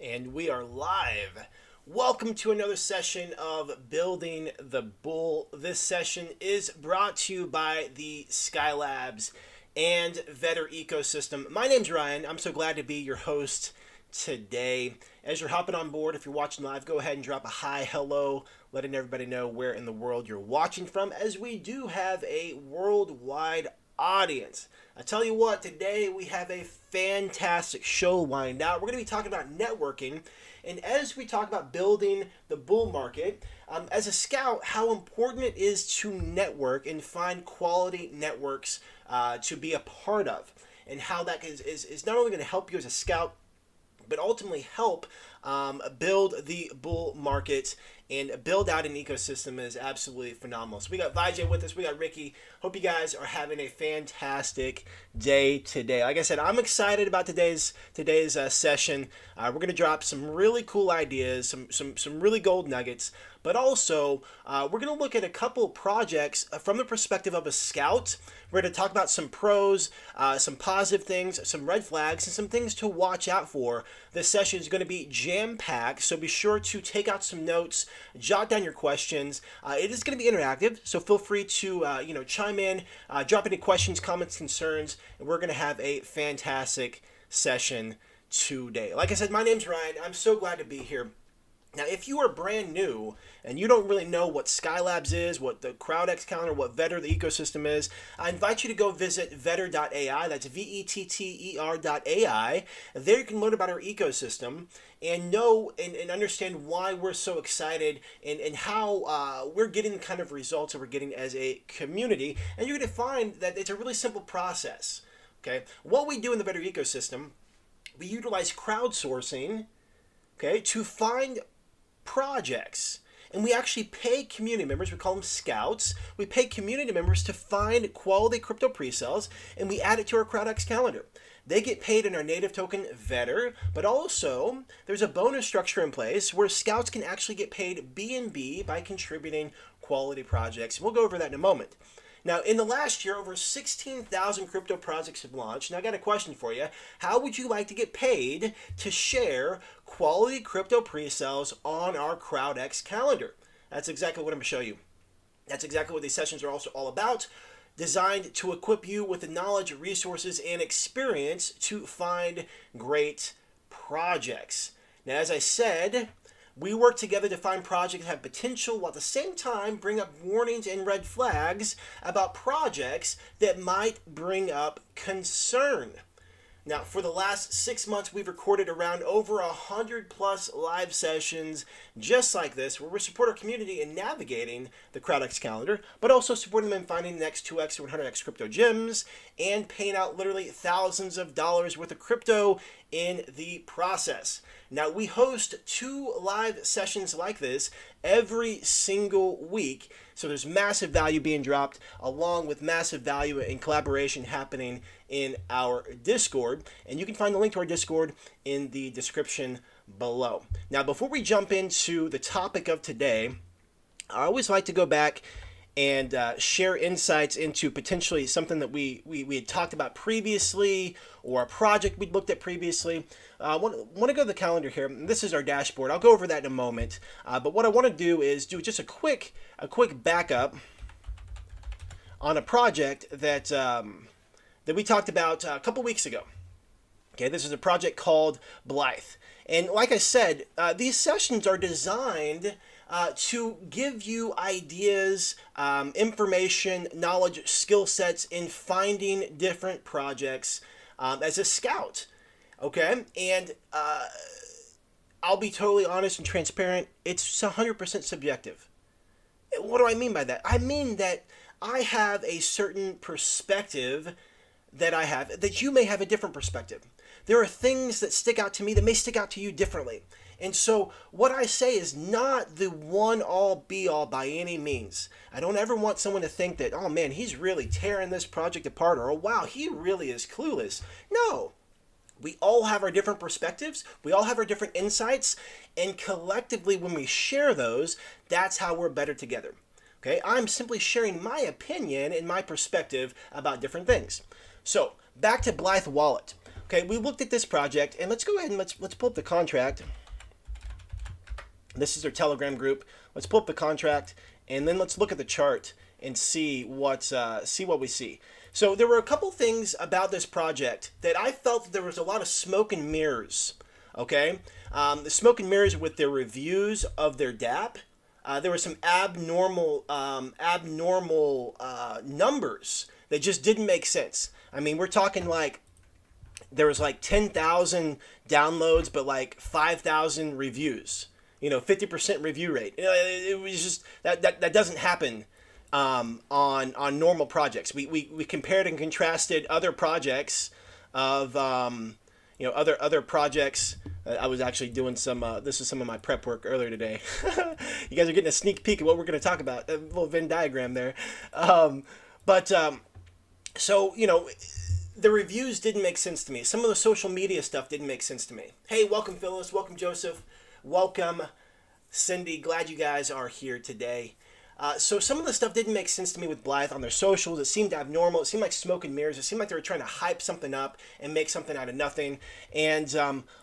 And we are live. Welcome to another session of Building the Bull. This session is brought to you by the Skylabs and Vetter ecosystem. My name's Ryan. I'm so glad to be your host today. As you're hopping on board, if you're watching live, go ahead and drop a hi, hello, letting everybody know where in the world you're watching from, as we do have a worldwide audience. I tell you what, today we have a fantastic show lined out. We're going to be talking about networking, and as we talk about building the bull market, as a scout, how important it is to network and find quality networks to be a part of, and how that is not only going to help you as a scout, but ultimately help build the bull market and build out an ecosystem is absolutely phenomenal. So we got Vijay with us, we got Ricky. Hope you guys are having a fantastic day today. Like I said, I'm excited about today's session. We're gonna drop some really cool ideas, some really gold nuggets, but also we're gonna look at a couple projects from the perspective of a scout. We're going to talk about some pros, some positive things, some red flags, and some things to watch out for. This session is going to be jam-packed, so be sure to take out some notes, jot down your questions. It is going to be interactive, so feel free to chime in, drop any questions, comments, concerns, and we're going to have a fantastic session today. Like I said, my name's Ryan. I'm so glad to be here. Now, if you are brand new and you don't really know what Skylabs is, what the CrowdX Calendar, what Vetter, the ecosystem is, I invite you to go visit vetter.ai. That's vetter.ai. There you can learn about our ecosystem and know and understand why we're so excited and how we're getting the kind of results that we're getting as a community. And you're going to find that it's a really simple process. Okay, what we do in the Vetter ecosystem, we utilize crowdsourcing, okay, to find projects, and we actually pay community members, we call them scouts, we pay community members to find quality crypto pre-sales, and we add it to our CrowdX calendar. They get paid in our native token Vetter, but also there's a bonus structure in place where scouts can actually get paid BNB by contributing quality projects. We'll go over that in a moment. Now, in the last year, over 16,000 crypto projects have launched. Now, I got a question for you. How would you like to get paid to share quality crypto pre-sales on our CrowdX calendar? That's exactly what I'm going to show you. That's exactly what these sessions are also all about, designed to equip you with the knowledge, resources, and experience to find great projects. Now, as I said, we work together to find projects that have potential while at the same time bring up warnings and red flags about projects that might bring up concern. Now, for the last 6 months, we've recorded around over 100 plus live sessions just like this, where we support our community in navigating the CrowdX calendar, but also supporting them in finding the next 2x or 100x crypto gems and paying out literally thousands of dollars worth of crypto in the process. Now, we host 2 live sessions like this every single week, so there's massive value being dropped, along with massive value and collaboration happening in our Discord, and you can find the link to our Discord in the description below. Now, before we jump into the topic of today, I always like to go back and share insights into potentially something that we had talked about previously, or a project we'd looked at previously. I want to go to the calendar here. This is our dashboard. I'll go over that in a moment. But what I want to do is do just a quick backup on a project that that we talked about a couple weeks ago. Okay, this is a project called Blythe. And like I said, these sessions are designed to give you ideas, information, knowledge, skill sets in finding different projects as a scout. Okay, and I'll be totally honest and transparent, it's 100% subjective. What do I mean by that? I mean that I have a certain perspective that you may have a different perspective. There are things that stick out to me that may stick out to you differently. And so what I say is not the one all be all by any means. I don't ever want someone to think that, oh man, he's really tearing this project apart, or oh wow, he really is clueless. No. We all have our different perspectives. We all have our different insights. And collectively, when we share those, that's how we're better together. Okay? I'm simply sharing my opinion and my perspective about different things. So, back to Blythe Wallet. Okay, we looked at this project, and let's go ahead and let's pull up the contract. This is their Telegram group. Let's pull up the contract, and then let's look at the chart and see what we see. So there were a couple things about this project that I felt that there was a lot of smoke and mirrors. Okay, the smoke and mirrors with their reviews of their DApp. There were some abnormal numbers that just didn't make sense. I mean, we're talking like there was like 10,000 downloads, but like 5,000 reviews. 50% review rate. It was just that doesn't happen on normal projects. We compared and contrasted other projects of other projects. I was actually doing some. This is some of my prep work earlier today. You guys are getting a sneak peek at what we're going to talk about. A little Venn diagram there. So the reviews didn't make sense to me. Some of the social media stuff didn't make sense to me. Hey, welcome Phyllis. Welcome Joseph. Welcome Cindy. Glad you guys are here today. So some of the stuff didn't make sense to me with Blythe on their socials. It seemed abnormal. It seemed like smoke and mirrors. It seemed like they were trying to hype something up and make something out of nothing. And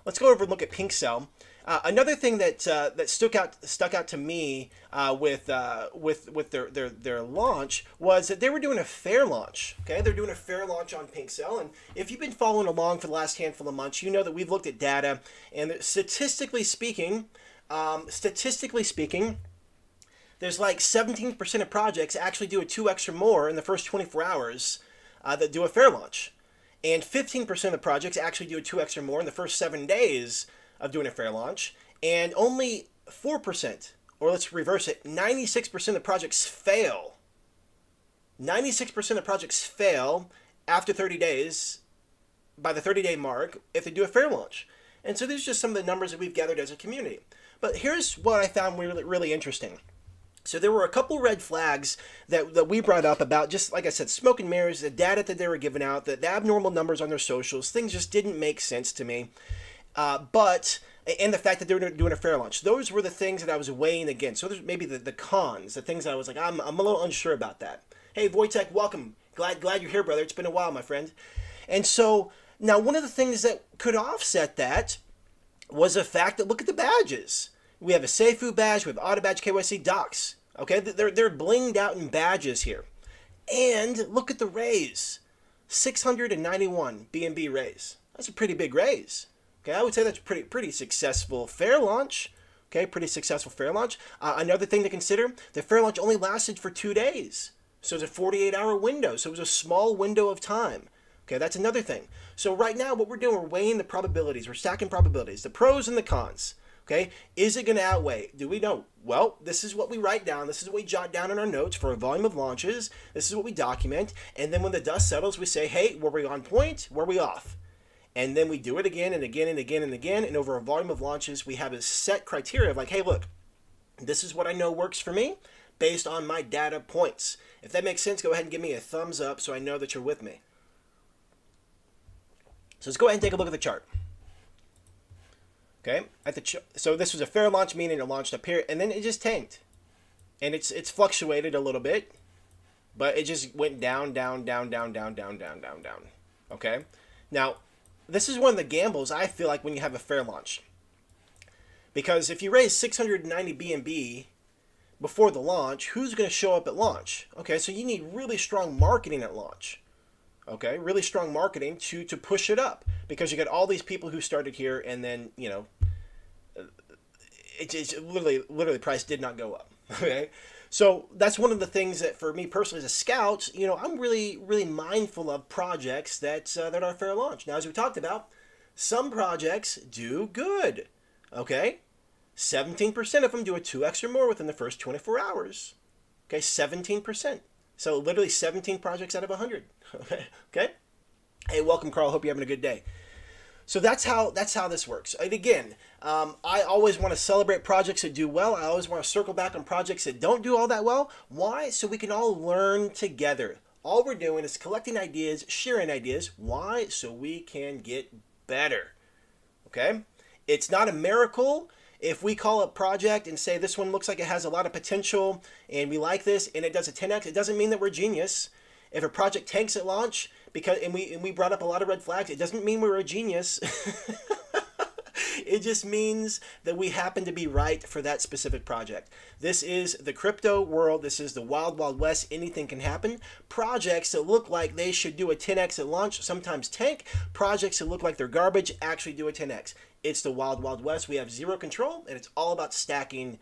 let's go over and look at Pink Cell. Another thing that stuck out to me with their launch was that they were doing a fair launch. Okay, they're doing a fair launch on Pink Cell, and if you've been following along for the last handful of months, you know that we've looked at data, and statistically speaking, there's like 17% of projects actually do a 2x or more in the first 24 hours that do a fair launch. And 15% of the projects actually do a 2x or more in the first 7 days of doing a fair launch. And only 4%, or let's reverse it, 96% of projects fail. 96% of projects fail after 30 days, by the 30-day mark, if they do a fair launch. And so these are just some of the numbers that we've gathered as a community. But here's what I found really, really interesting. So there were a couple red flags that we brought up about, just like I said, smoke and mirrors, the data that they were giving out, the abnormal numbers on their socials. Things just didn't make sense to me. And the fact that they were doing a fair launch. Those were the things that I was weighing against. So there's maybe the cons, the things that I was like, I'm a little unsure about that. Hey, Wojtek, welcome. Glad you're here, brother. It's been a while, my friend. And so now one of the things that could offset that was the fact that look at the badges. We have a Seifu badge, we have Auto Badge, KYC, Docs. Okay, they're blinged out in badges here. And look at the raise. 691 BNB raise. That's a pretty big raise. Okay, I would say that's pretty successful fair launch. Okay, pretty successful fair launch. Another thing to consider, the fair launch only lasted for 2 days. So it's a 48-hour window. So it was a small window of time. Okay, that's another thing. So right now what we're doing, we're weighing the probabilities. We're stacking probabilities, the pros and the cons. Okay, is it going to outweigh? Do we know? Well, this is what we write down. This is what we jot down in our notes for a volume of launches. This is what we document. And then when the dust settles, we say, hey, were we on point? Were we off? And then we do it again and again and again and again. And over a volume of launches, we have a set criteria of like, hey, look, this is what I know works for me based on my data points. If that makes sense, go ahead and give me a thumbs up so I know that you're with me. So let's go ahead and take a look at the chart. Okay, so this was a fair launch, meaning it launched up here, and then it just tanked, and it's fluctuated a little bit, but it just went down. Okay, now this is one of the gambles I feel like when you have a fair launch, because if you raise 690 BNB before the launch, who's going to show up at launch? Okay, so you need really strong marketing at launch. Okay, really strong marketing to push it up, because you got all these people who started here, and then it's literally price did not go up. Okay, so that's one of the things that for me personally as a scout, I'm really mindful of projects that are fair launch. Now, as we talked about, some projects do good. Okay, 17% of them do a 2x or more within the first 24 hours. Okay, 17%. So literally 17 projects out of 100. Okay. Hey, welcome, Carl. Hope you're having a good day. So that's how this works. And again, I always want to celebrate projects that do well. I always want to circle back on projects that don't do all that well. Why? So we can all learn together. All we're doing is collecting ideas, sharing ideas. Why? So we can get better. Okay? It's not a miracle. If we call a project and say this one looks like it has a lot of potential and we like this and it does a 10x, it doesn't mean that we're genius. If a project tanks at launch, because and we brought up a lot of red flags. It doesn't mean we're a genius. It just means that we happen to be right for that specific project. This is the crypto world. This is the wild, wild west. Anything can happen. Projects that look like they should do a 10x at launch sometimes tank. Projects that look like they're garbage actually do a 10x. It's the wild, wild west. We have zero control, and it's all about stacking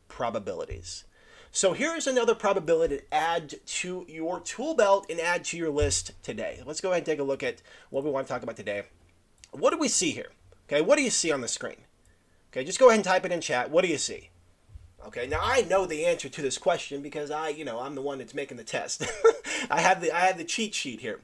probabilities. So here's another probability to add to your tool belt and add to your list today. Let's go ahead and take a look at what we want to talk about today. What do we see here? Okay, what do you see on the screen? Okay, just go ahead and type it in chat. What do you see? Okay, now I know the answer to this question because I'm the one that's making the test. I have the cheat sheet here.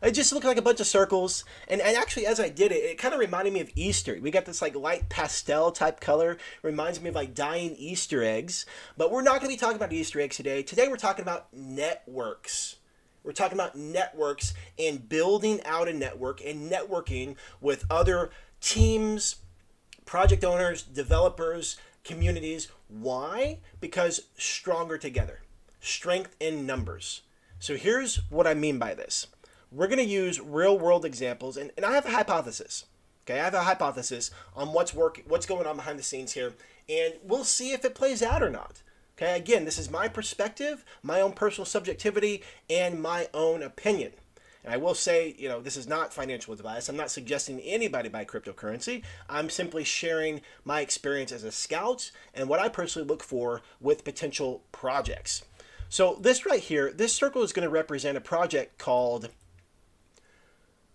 It just looked like a bunch of circles, and actually as I did it, it kind of reminded me of Easter. We got this like light pastel type color. Reminds me of like dying Easter eggs. But we're not going to be talking about Easter eggs today. Today we're talking about networks. We're talking about networks and building out a network and networking with other teams, project owners, developers, communities. Why? Because stronger together. Strength in numbers. So here's what I mean by this. We're going to use real world examples, and I have a hypothesis. Okay, I have a hypothesis on what's going on behind the scenes here, and we'll see if it plays out or not. Okay, again, this is my perspective, my own personal subjectivity, and my own opinion. And I will say, this is not financial advice. I'm not suggesting anybody buy cryptocurrency. I'm simply sharing my experience as a scout and what I personally look for with potential projects. So this right here, this circle is going to represent a project called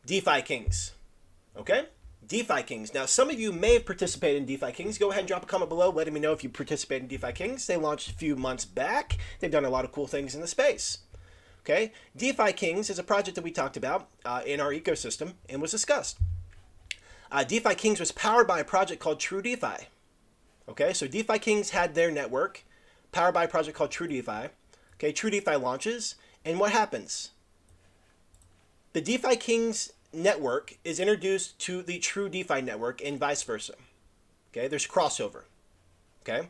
DeFi Kings. Okay? DeFi Kings. Now, some of you may have participated in DeFi Kings. Go ahead and drop a comment below letting me know if you participated in DeFi Kings. They launched a few months back. They've done a lot of cool things in the space. Okay, DeFi Kings is a project that we talked about in our ecosystem and was discussed. DeFi Kings was powered by a project called TrueDeFi. Okay, so DeFi Kings had their network powered by a project called TrueDeFi. Okay, TrueDeFi launches, and what happens? The DeFi Kings network is introduced to the TrueDeFi network and vice versa. Okay, there's crossover. Okay,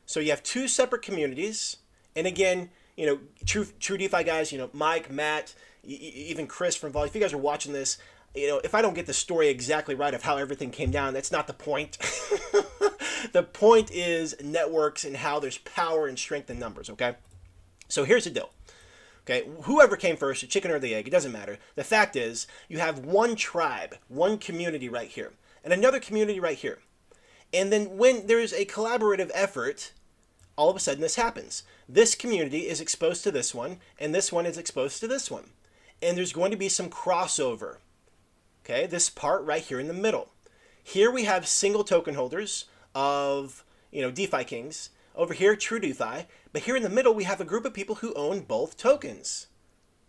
so you have two separate communities, and again, TrueDeFi guys, Mike, Matt, even Chris from Vol. If you guys are watching this, if I don't get the story exactly right of how everything came down, that's not the point. The point is networks and how there's power and strength in numbers, okay? So here's the deal. Okay, whoever came first, the chicken or the egg, it doesn't matter. The fact is, you have one tribe, one community right here, and another community right here. And then when there's a collaborative effort, all of a sudden this happens. This community is exposed to this one, and this one is exposed to this one. And there's going to be some crossover. Okay, this part right here in the middle. Here we have single token holders of, DeFi Kings. Over here, TrueDeFi. But here in the middle, we have a group of people who own both tokens.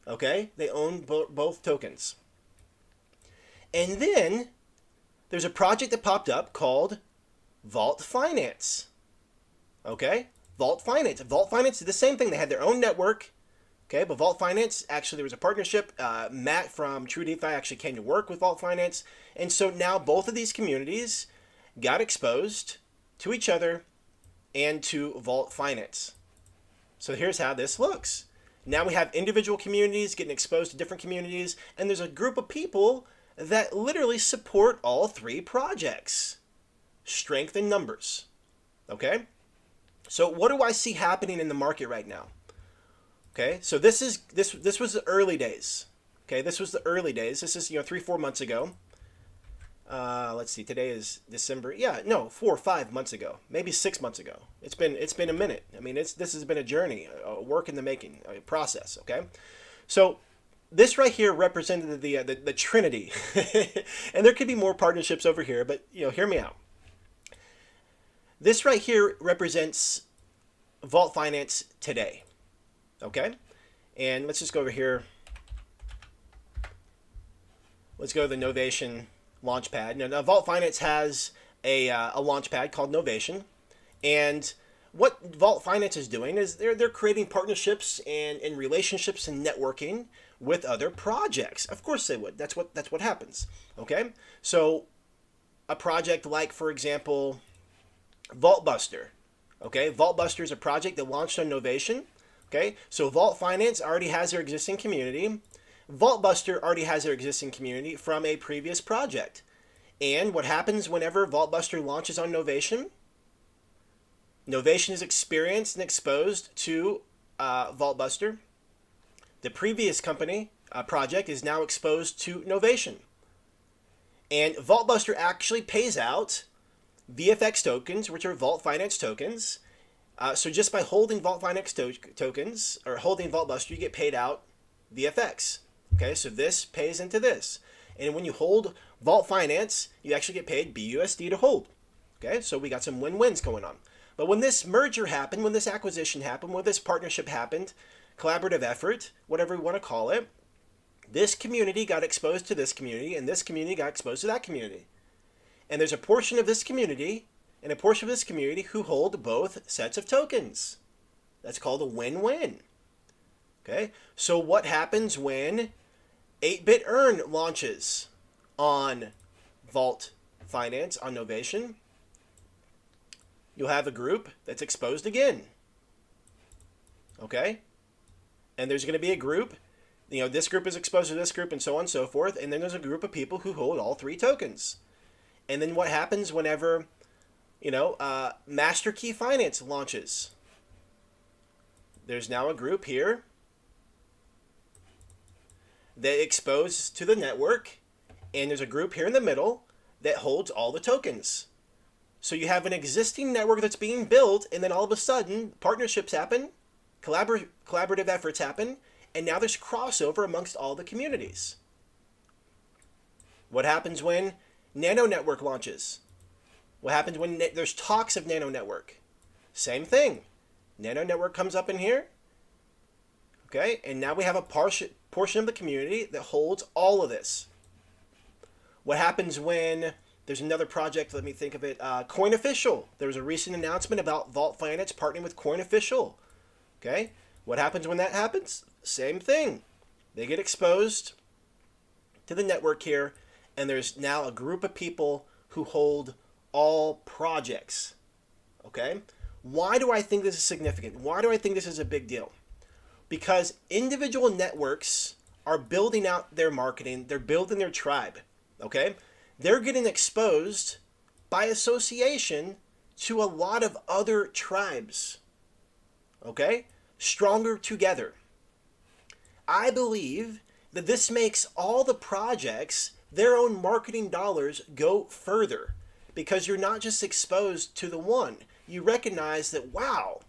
Okay, they own both tokens. And then there's a project that popped up called Vault Finance. Okay, Vault Finance. Vault Finance did the same thing. They had their own network. Okay, but Vault Finance, actually there was a partnership. Matt from TrueDeFi actually came to work with Vault Finance. And so now both of these communities got exposed to each other and to Vault Finance. So here's how this looks. Now we have individual communities getting exposed to different communities, and there's a group of people that literally support all three projects. Strength in numbers. Okay? So what do I see happening in the market right now? Okay, so this was the early days. Okay, this was the early days. This is 3-4 months ago. Let's see. Today is December. 4 or 5 months ago, maybe 6 months ago. It's been a minute. I mean, this has been a journey, a work in the making, a process. Okay, so this right here represented the Trinity, and there could be more partnerships over here, but hear me out. This right here represents Vault Finance today. Okay, and let's just go over here. Let's go to the Novation Launchpad. Now Vault Finance has a launchpad called Novation, and what Vault Finance is doing is they're creating partnerships and relationships and networking with other projects. Of course they would. That's what happens. Okay, so a project like, for example, VaultBuster. Okay, VaultBuster is a project that launched on Novation. Okay, so Vault Finance already has their existing community. Vaultbuster already has their existing community from a previous project. And what happens whenever Vaultbuster launches on Novation? Novation is experienced and exposed to Vaultbuster. The previous company project is now exposed to Novation. And Vaultbuster actually pays out VFX tokens, which are Vault Finance tokens. So just by holding Vault Finance tokens, or holding Vaultbuster, you get paid out VFX. Okay, so this pays into this. And when you hold Vault Finance, you actually get paid BUSD to hold. Okay, so we got some win-wins going on. But when this merger happened, when this acquisition happened, when this partnership happened, collaborative effort, whatever we want to call it, this community got exposed to this community, and this community got exposed to that community. And there's a portion of this community and a portion of this community who hold both sets of tokens. That's called a win-win. Okay, so what happens when 8-Bit Earn launches on Vault Finance, on Novation? You'll have a group that's exposed again. Okay? And there's going to be a group, this group is exposed to this group and so on and so forth, and then there's a group of people who hold all 3 tokens. And then what happens whenever, Master Key Finance launches? There's now a group here that exposed to the network, and there's a group here in the middle that holds all the tokens. So you have an existing network that's being built, and then all of a sudden, partnerships happen, collaborative efforts happen, and now there's crossover amongst all the communities. What happens when NanoNetwork launches? What happens when there's talks of NanoNetwork? Same thing. NanoNetwork comes up in here. Okay, and now we have a portion of the community that holds all of this. What happens when there's another project, let me think of it, Coin Official. There was a recent announcement about Vault Finance partnering with Coin Official. Okay, what happens when that happens? Same thing. They get exposed to the network here, and there's now a group of people who hold all projects. Okay, why do I think this is significant? Why do I think this is a big deal? Because individual networks are building out their marketing, they're building their tribe, okay? They're getting exposed by association to a lot of other tribes, okay? Stronger together. I believe that this makes all the projects, their own marketing dollars go further, because you're not just exposed to the one. You recognize that, wow,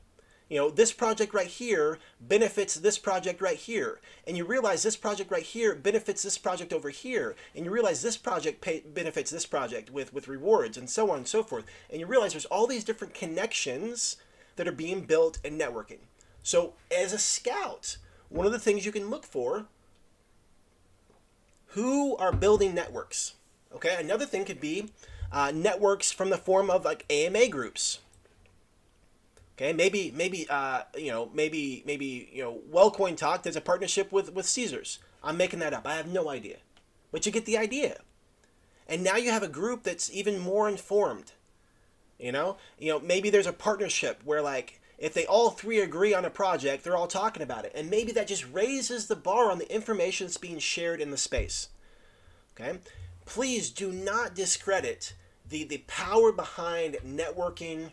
this project right here benefits this project right here. And you realize this project right here benefits this project over here. And you realize this project benefits this project with rewards and so on and so forth. And you realize there's all these different connections that are being built in networking. So as a scout, one of the things you can look for, who are building networks? Okay, another thing could be networks from the form of like AMA groups. Okay, maybe Wellcoin Talk does a partnership with Caesars. I'm making that up. I have no idea. But you get the idea. And now you have a group that's even more informed. Maybe there's a partnership where, like, if they all 3 agree on a project, they're all talking about it. And maybe that just raises the bar on the information that's being shared in the space. Okay? Please do not discredit the power behind networking,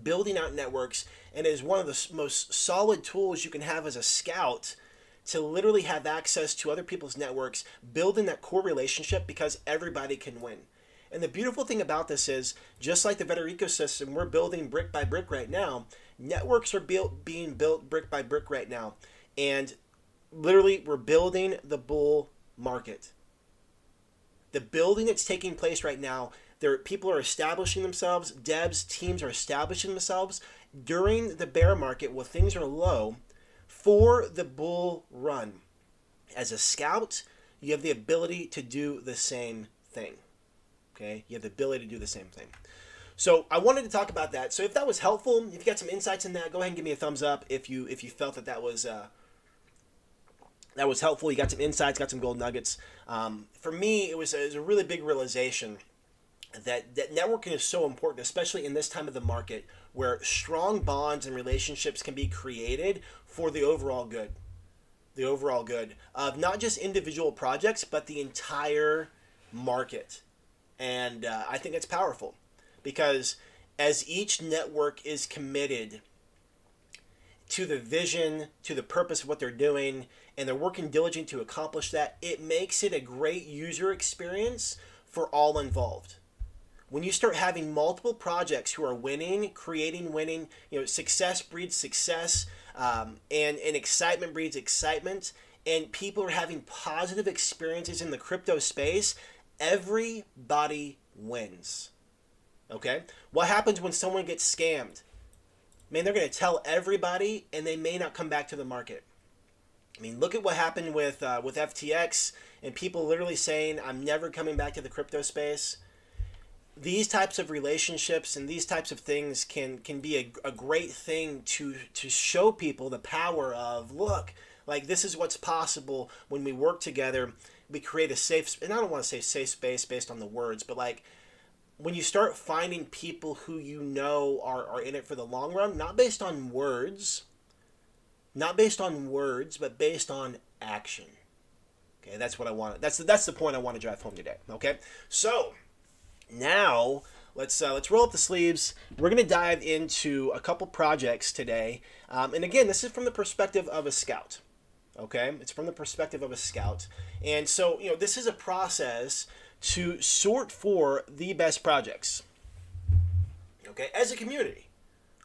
building out networks, and it is one of the most solid tools you can have as a scout to literally have access to other people's networks, building that core relationship, because everybody can win. And the beautiful thing about this is, just like the Vetter ecosystem, we're building brick by brick right now. Networks are being built brick by brick right now. And literally, we're building the bull market. The building that's taking place right now, people are establishing themselves, devs, teams are establishing themselves during the bear market while things are low for the bull run. As a scout, you have the ability to do the same thing. Okay? You have the ability to do the same thing. So I wanted to talk about that. So if that was helpful, if you got some insights in that, go ahead and give me a thumbs up if you felt that was helpful. You got some insights, got some gold nuggets. For me, it was a really big realization that networking is so important, especially in this time of the market where strong bonds and relationships can be created for the overall good. the overall good of not just individual projects, but the entire market. And I think it's powerful because as each network is committed to the vision, to the purpose of what they're doing, and they're working diligently to accomplish that, it makes it a great user experience for all involved. When you start having multiple projects who are winning, creating winning, success breeds success, and excitement breeds excitement, and people are having positive experiences in the crypto space, everybody wins. Okay? What happens when someone gets scammed? Man, they're going to tell everybody, and they may not come back to the market. I mean, look at what happened with FTX, and people literally saying, "I'm never coming back to the crypto space." These types of relationships and these types of things can be a great thing to show people the power of, look, like this is what's possible when we work together. We create a safe, and I don't want to say safe space based on the words, but like when you start finding people who are in it for the long run, not based on words, but based on action. Okay, that's what I want. That's the point I want to drive home today. Okay, so now let's roll up the sleeves. We're gonna dive into a couple projects today, and again, this is from the perspective of a scout. Okay, it's from the perspective of a scout, and so this is a process to sort for the best projects. Okay, as a community.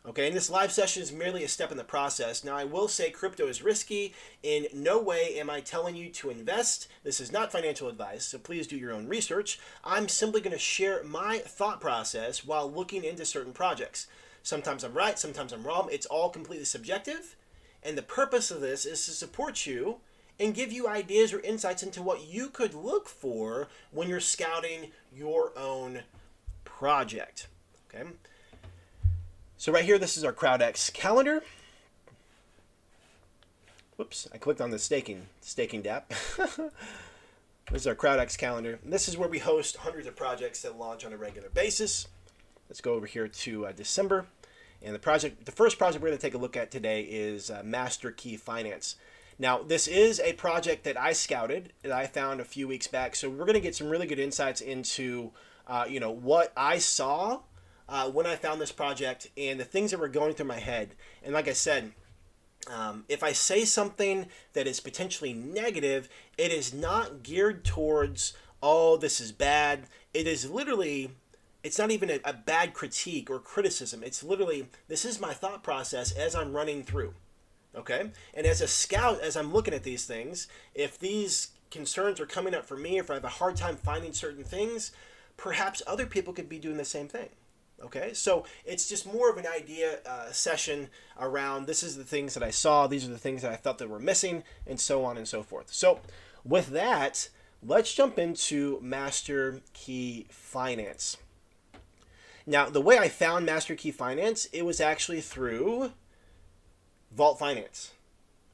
Okay, and this live session is merely a step in the process. Now, I will say crypto is risky. In no way am I telling you to invest. This is not financial advice, so please do your own research. I'm simply going to share my thought process while looking into certain projects. Sometimes I'm right, sometimes I'm wrong. It's all completely subjective. And the purpose of this is to support you and give you ideas or insights into what you could look for when you're scouting your own project. Okay. So right here, this is our CrowdX Calendar. Whoops, I clicked on the staking dApp. This is our CrowdX Calendar. And this is where we host hundreds of projects that launch on a regular basis. Let's go over here to December. And the first project we're going to take a look at today is Master Key Finance. Now, this is a project that I scouted, that I found a few weeks back. So we're going to get some really good insights into, what I saw when I found this project and the things that were going through my head. And like I said, if I say something that is potentially negative, it is not geared towards, oh, this is bad. It is literally, it's not even a bad critique or criticism. It's literally, this is my thought process as I'm running through. Okay? And as a scout, as I'm looking at these things, if these concerns are coming up for me, if I have a hard time finding certain things, perhaps other people could be doing the same thing. Okay, so it's just more of an idea session around this is the things that I saw, these are the things that I felt that were missing, and so on and so forth. So with that, let's jump into Master Key Finance. Now, the way I found Master Key Finance, it was actually through Vault Finance.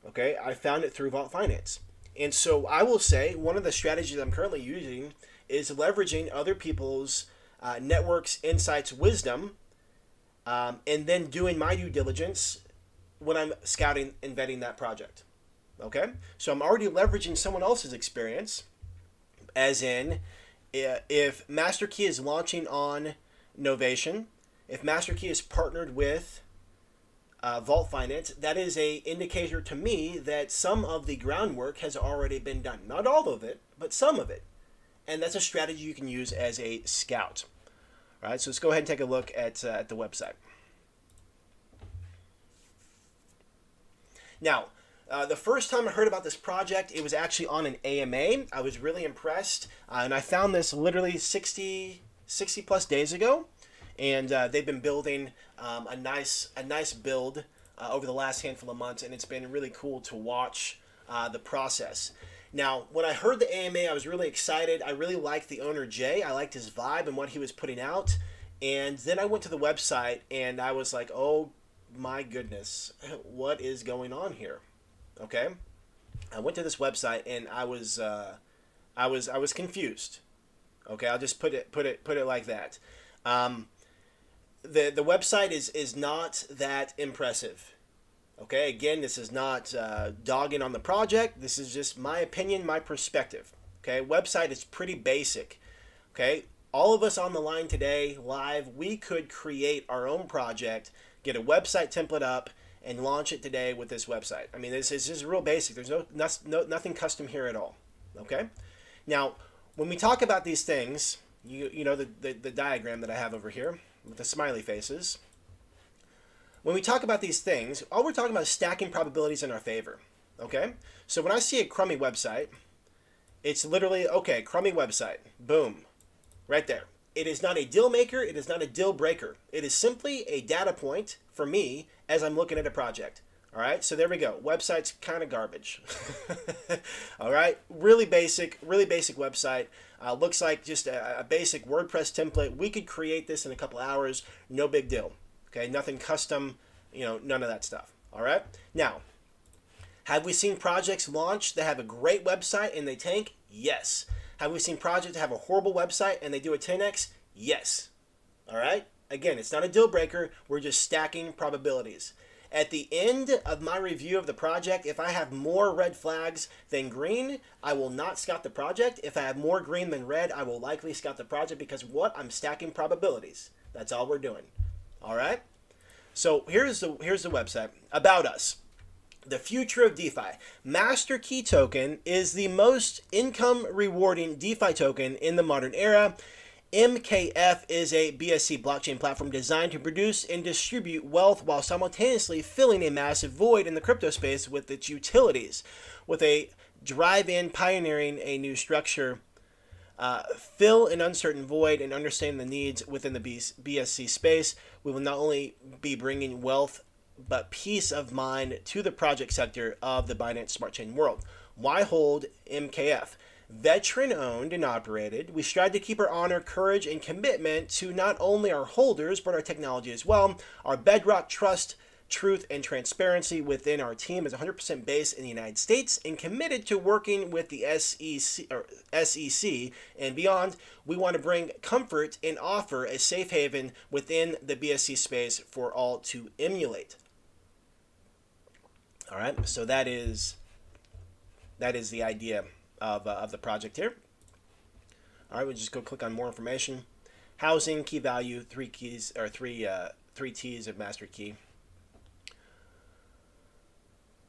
Okay, I found it through Vault Finance. And so I will say one of the strategies I'm currently using is leveraging other people's networks, insights, wisdom, and then doing my due diligence when I'm scouting and vetting that project. Okay? So I'm already leveraging someone else's experience, as in, if Master Key is launching on Novation, if Master Key is partnered with Vault Finance, that is a indicator to me that some of the groundwork has already been done. Not all of it, but some of it. And that's a strategy you can use as a scout. All right, so let's go ahead and take a look at the website. Now, the first time I heard about this project, it was actually on an AMA. I was really impressed, and I found this literally 60 plus days ago, and they've been building a nice build over the last handful of months, and it's been really cool to watch the process. Now, when I heard the AMA, I was really excited. I really liked the owner, Jay. I liked his vibe and what he was putting out. And then I went to the website, and I was like, oh, my goodness, what is going on here? Okay? I went to this website, and I was confused. Okay, I'll just put it like that. The website is not that impressive. Okay, again, this is not dogging on the project. This is just my opinion, my perspective. Okay, website is pretty basic. Okay, all of us on the line today, live, we could create our own project, get a website template up, and launch it today with this website. I mean, this is just real basic. There's nothing custom here at all. Okay, now when we talk about these things, you know the diagram that I have over here with the smiley faces. When we talk about these things, all we're talking about is stacking probabilities in our favor. Okay? So when I see a crummy website, it's literally, okay, crummy website. Boom. Right there. It is not a deal maker. It is not a deal breaker. It is simply a data point for me as I'm looking at a project. All right? So there we go. Website's kind of garbage. All right? Really basic website. Looks like just a basic WordPress template. We could create this in a couple hours. No big deal. Okay, nothing custom, none of that stuff. All right. Now, have we seen projects launch that have a great website and they tank? Yes. Have we seen projects that have a horrible website and they do a 10x? Yes. All right. Again, it's not a deal breaker. We're just stacking probabilities. At the end of my review of the project, if I have more red flags than green, I will not scout the project. If I have more green than red, I will likely scout the project because what? I'm stacking probabilities. That's all we're doing. All right. So here's the website. About us. The future of DeFi. Master Key token is the most income rewarding DeFi token in the modern era. MKF is a BSC blockchain platform designed to produce and distribute wealth while simultaneously filling a massive void in the crypto space with its utilities. With a drive-in pioneering a new structure, fill an uncertain void and understand the needs within the BSC space. We will not only be bringing wealth, but peace of mind to the project sector of the Binance Smart Chain world. Why hold MKF? Veteran owned and operated, we strive to keep our honor, courage, and commitment to not only our holders, but our technology as well. Our bedrock trust, truth, and transparency within our team is 100% based in the United States and committed to working with the SEC and beyond. We want to bring comfort and offer a safe haven within the BSC space for all to emulate. All right, so that is the idea of the project here. All right, we'll just go click on more information. Housing, key value, three T's of master key.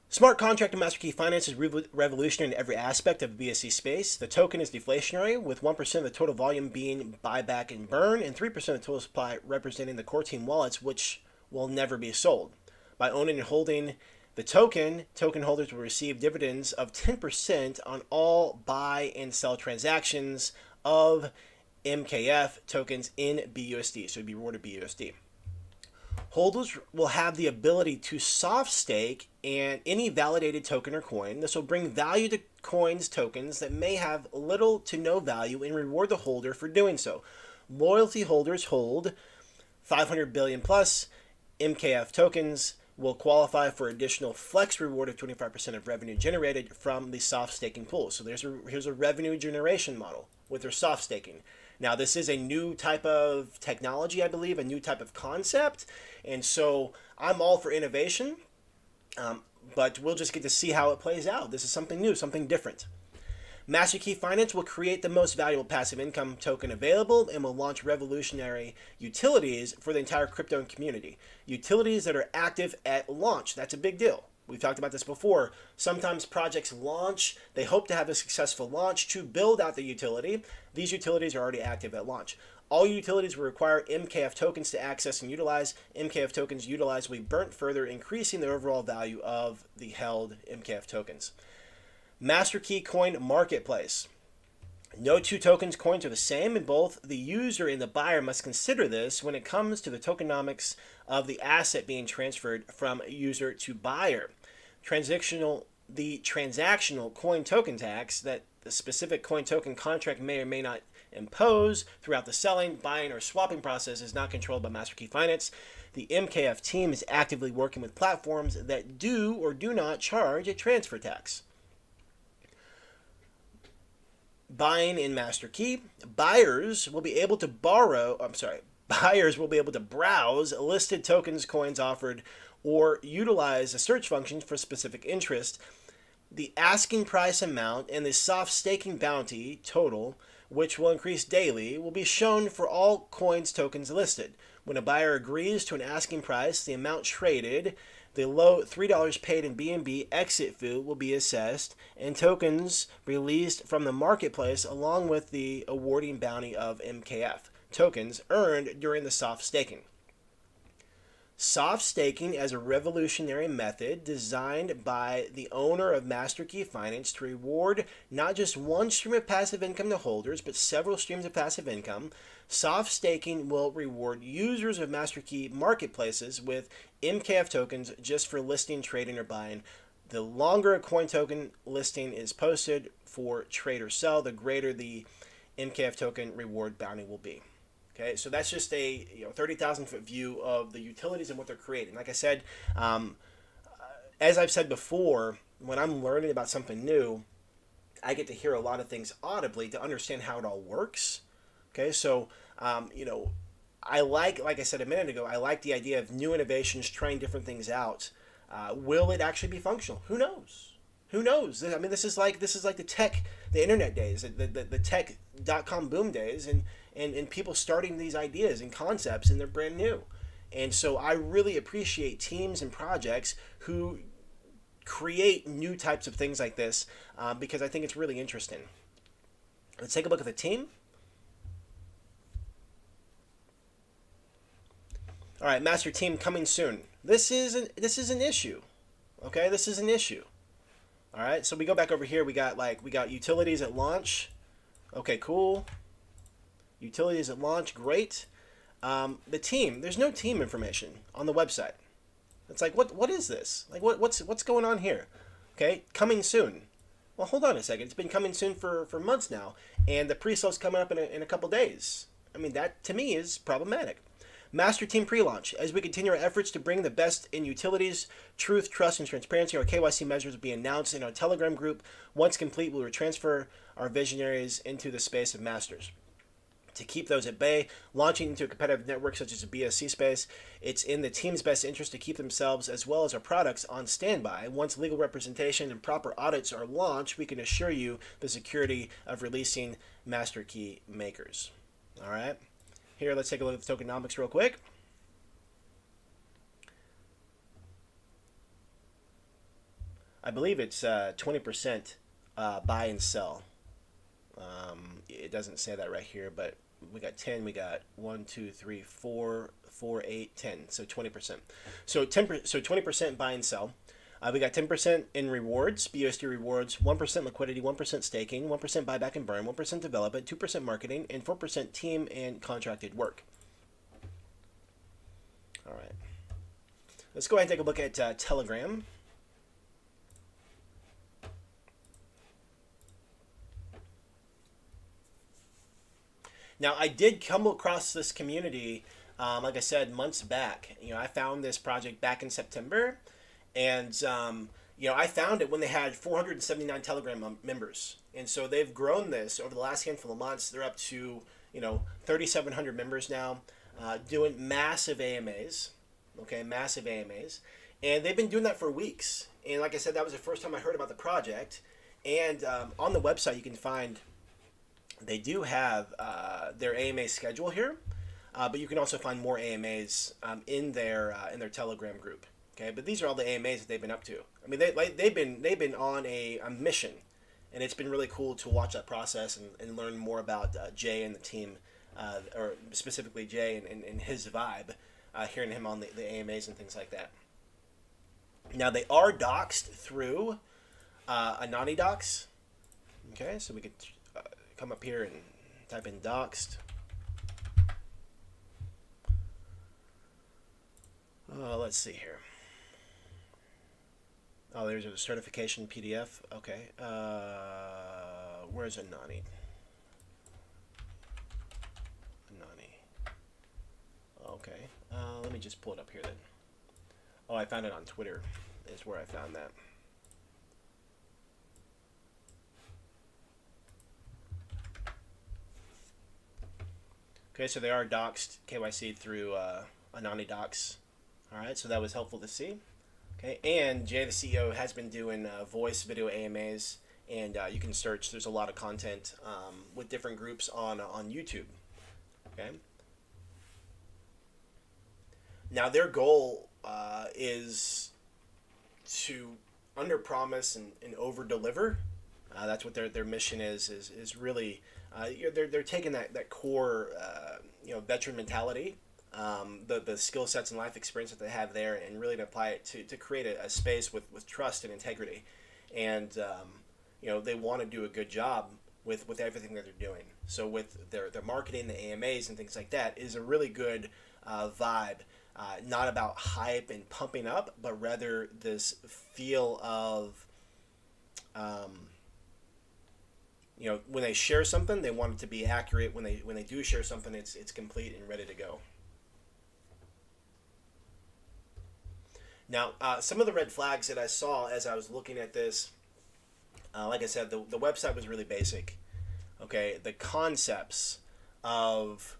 Smart contract and master key finance is revolutionary in every aspect of the BSC space. The token is deflationary, with 1% of the total volume being buyback and burn, and 3% of the total supply representing the core team wallets, which will never be sold. By owning and holding the token holders will receive dividends of 10% on all buy and sell transactions of MKF tokens in BUSD. So it'd be rewarded BUSD. Holders will have the ability to soft stake and any validated token or coin. This will bring value to coins tokens that may have little to no value and reward the holder for doing so. Loyalty holders hold 500 billion plus MKF tokens will qualify for additional flex reward of 25% of revenue generated from the soft staking pool. So here's a revenue generation model with their soft staking. Now, this is a new type of technology, I believe, a new type of concept. And so I'm all for innovation, but we'll just get to see how it plays out. This is something new, something different. Master Key Finance will create the most valuable passive income token available and will launch revolutionary utilities for the entire crypto community. Utilities that are active at launch. That's a big deal. We've talked about this before. Sometimes projects launch. They hope to have a successful launch to build out the utility. These utilities are already active at launch. All utilities will require MKF tokens to access and utilize. MKF tokens utilized will be burnt further, increasing the overall value of the held MKF tokens. Master Key Coin Marketplace. No two tokens coins are the same, and both the user and the buyer must consider this when it comes to the tokenomics of the asset being transferred from user to buyer. The transactional coin token tax that the specific coin token contract may or may not impose throughout the selling, buying, or swapping process is not controlled by Master Key Finance. The MKF team is actively working with platforms that do or do not charge a transfer tax. Buying in Master Key, buyers will be able to browse listed tokens coins offered or utilize a search function for specific interest, the asking price amount and the soft staking bounty total, which will increase daily, will be shown for all coins tokens listed. When a buyer agrees to an asking price, the amount traded, the low $3 paid in BNB exit fee will be assessed, and tokens released from the marketplace along with the awarding bounty of MKF tokens earned during the soft staking. Soft staking as a revolutionary method designed by the owner of MasterKey Finance to reward not just one stream of passive income to holders, but several streams of passive income. Soft staking will reward users of MasterKey marketplaces with MKF tokens just for listing, trading, or buying. The longer a coin token listing is posted for trade or sell, the greater the MKF token reward bounty will be. Okay, so that's just a 30,000-foot view of the utilities and what they're creating. Like I said, as I've said before, when I'm learning about something new, I get to hear a lot of things audibly to understand how it all works. Okay, so I like I said a minute ago, I like the idea of new innovations, trying different things out. Will it actually be functional? Who knows? Who knows? I mean, this is like the internet days, the tech.com boom days, and people starting these ideas and concepts, and they're brand new. And so I really appreciate teams and projects who create new types of things like this because I think it's really interesting. Let's take a look at the team. All right, master team coming soon. This is an issue. Okay, this is an issue. All right, so we go back over here. We got utilities at launch. Okay, cool. Utilities at launch, great. The team, there's no team information on the website. It's like, what is this? Like, what's going on here? Okay, coming soon. Well, hold on a second. It's been coming soon for months now, and the pre-sale's coming up in a couple days. I mean, that to me is problematic. Master Team pre-launch. As we continue our efforts to bring the best in utilities, truth, trust, and transparency, our KYC measures will be announced in our Telegram group. Once complete, we will transfer our visionaries into the space of masters. To keep those at bay, launching into a competitive network such as a BSC space, it's in the team's best interest to keep themselves as well as our products on standby. Once legal representation and proper audits are launched, we can assure you the security of releasing master key makers. All right. Here, let's take a look at the tokenomics real quick. I believe it's 20% buy and sell. It doesn't say that right here, but we got 10. We got 1, 2, 3, 4, 8, 10. So 20%. So 20% buy and sell. We got 10% in rewards, BUSD rewards, 1% liquidity, 1% staking, 1% buyback and burn, 1% development, 2% marketing, and 4% team and contracted work. All right. Let's go ahead and take a look at Telegram. Now, I did come across this community, like I said, months back. I found this project back in September. And, I found it when they had 479 Telegram members. And so they've grown this over the last handful of months. They're up to, 3,700 members now, doing massive AMAs. Okay, massive AMAs. And they've been doing that for weeks. And like I said, that was the first time I heard about the project. And on the website, you can find, they do have their AMA schedule here. But you can also find more AMAs in their Telegram group. Okay, but these are all the AMAs that they've been up to. I mean, they've been on a mission, and it's been really cool to watch that process and learn more about Jay and the team, or specifically Jay and his vibe, hearing him on the AMAs and things like that. Now, they are doxed through Anani Docs. Okay, so we could come up here and type in doxed. Let's see here. Oh, there's a certification PDF. Okay. Where's Anani? Okay. Let me just pull it up here then. Oh, I found it on Twitter. Is where I found that. Okay, so they are doxed KYC through Anani Docs. All right, so that was helpful to see. Okay, and Jay, the CEO, has been doing voice video AMAs, and you can search. There's a lot of content with different groups on YouTube. Okay. Now their goal is to under promise and over deliver. That's what their mission is really they're taking that core veteran mentality, the skill sets and life experience that they have there, and really to apply it to create a space with trust and integrity, and they want to do a good job with everything that they're doing. So with their marketing, the AMAs and things like that is a really good vibe. Not about hype and pumping up, but rather this feel of, when they share something, they want it to be accurate. When they do share something, it's complete and ready to go. Now, some of the red flags that I saw as I was looking at this, like I said, the website was really basic. Okay, the concepts of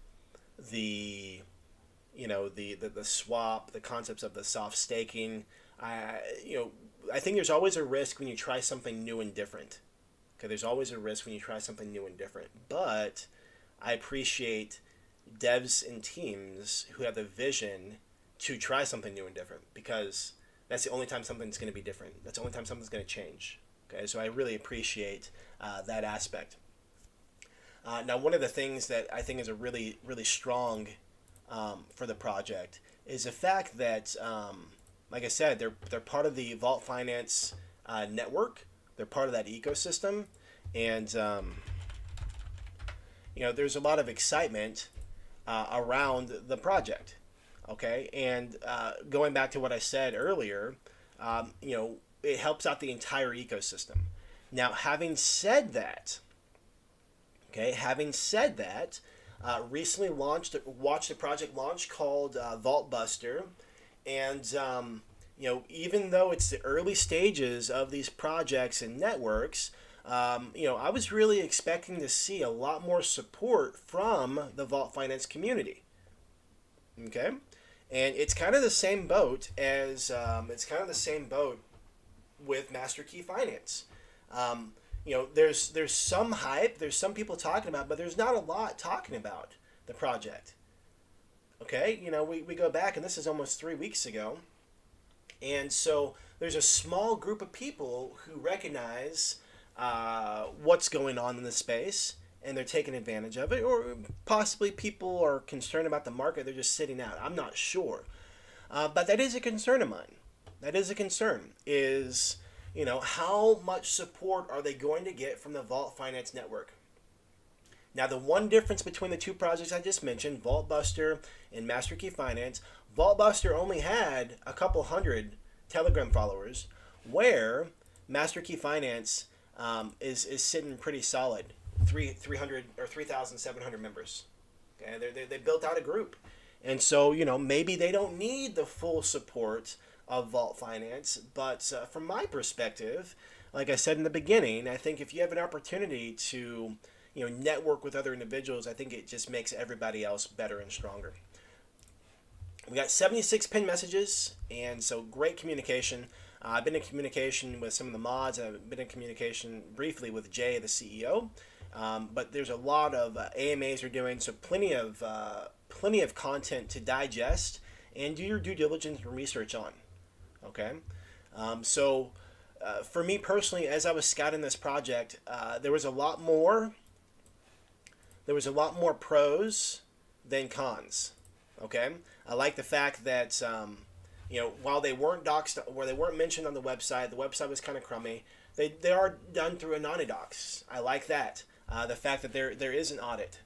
the swap, the concepts of the soft staking. I think there's always a risk when you try something new and different. Okay, there's always a risk when you try something new and different. But I appreciate devs and teams who have the vision to try something new and different, because that's the only time something's going to be different. That's the only time something's going to change. Okay, so I really appreciate that aspect. Now, one of the things that I think is a really, really strong for the project is the fact that, like I said, they're part of the Vault Finance network. They're part of that ecosystem, and there's a lot of excitement around the project. Okay, and going back to what I said earlier, it helps out the entire ecosystem. Now, having said that, recently watched a project launch called Vault Buster, and even though it's the early stages of these projects and networks, I was really expecting to see a lot more support from the Vault Finance community. Okay, and it's kind of the same boat with Master Key Finance. There's some hype, there's some people talking about, but there's not a lot talking about the project. Okay, we go back, and this is almost 3 weeks ago, and so there's a small group of people who recognize what's going on in the space, and they're taking advantage of it, or possibly people are concerned about the market, they're just sitting out. I'm not sure, but that is a concern of mine. That is a concern, is how much support are they going to get from the Vault Finance network? Now, the one difference between the two projects I just mentioned, Vault Buster and Master Key Finance, Vault Buster only had a couple hundred Telegram followers, where Master Key Finance is sitting pretty solid, 300 or 3,700 members. Okay, they built out a group, and so maybe they don't need the full support of Vault Finance, but from my perspective, like I said in the beginning, I think if you have an opportunity to network with other individuals, I think it just makes everybody else better and stronger. We got 76 pinned messages, and so great communication. I've been in communication with some of the mods. I've been in communication briefly with Jay, the CEO, but there's a lot of AMAs we're doing, so plenty of content to digest and do your due diligence and research on. Okay, so for me personally, as I was scouting this project, there was a lot more pros than cons. Okay, I like the fact that while they weren't doxed, where they weren't mentioned on the website was kind of crummy. They are done through Anonydocs. I like that. The fact that there is an audit,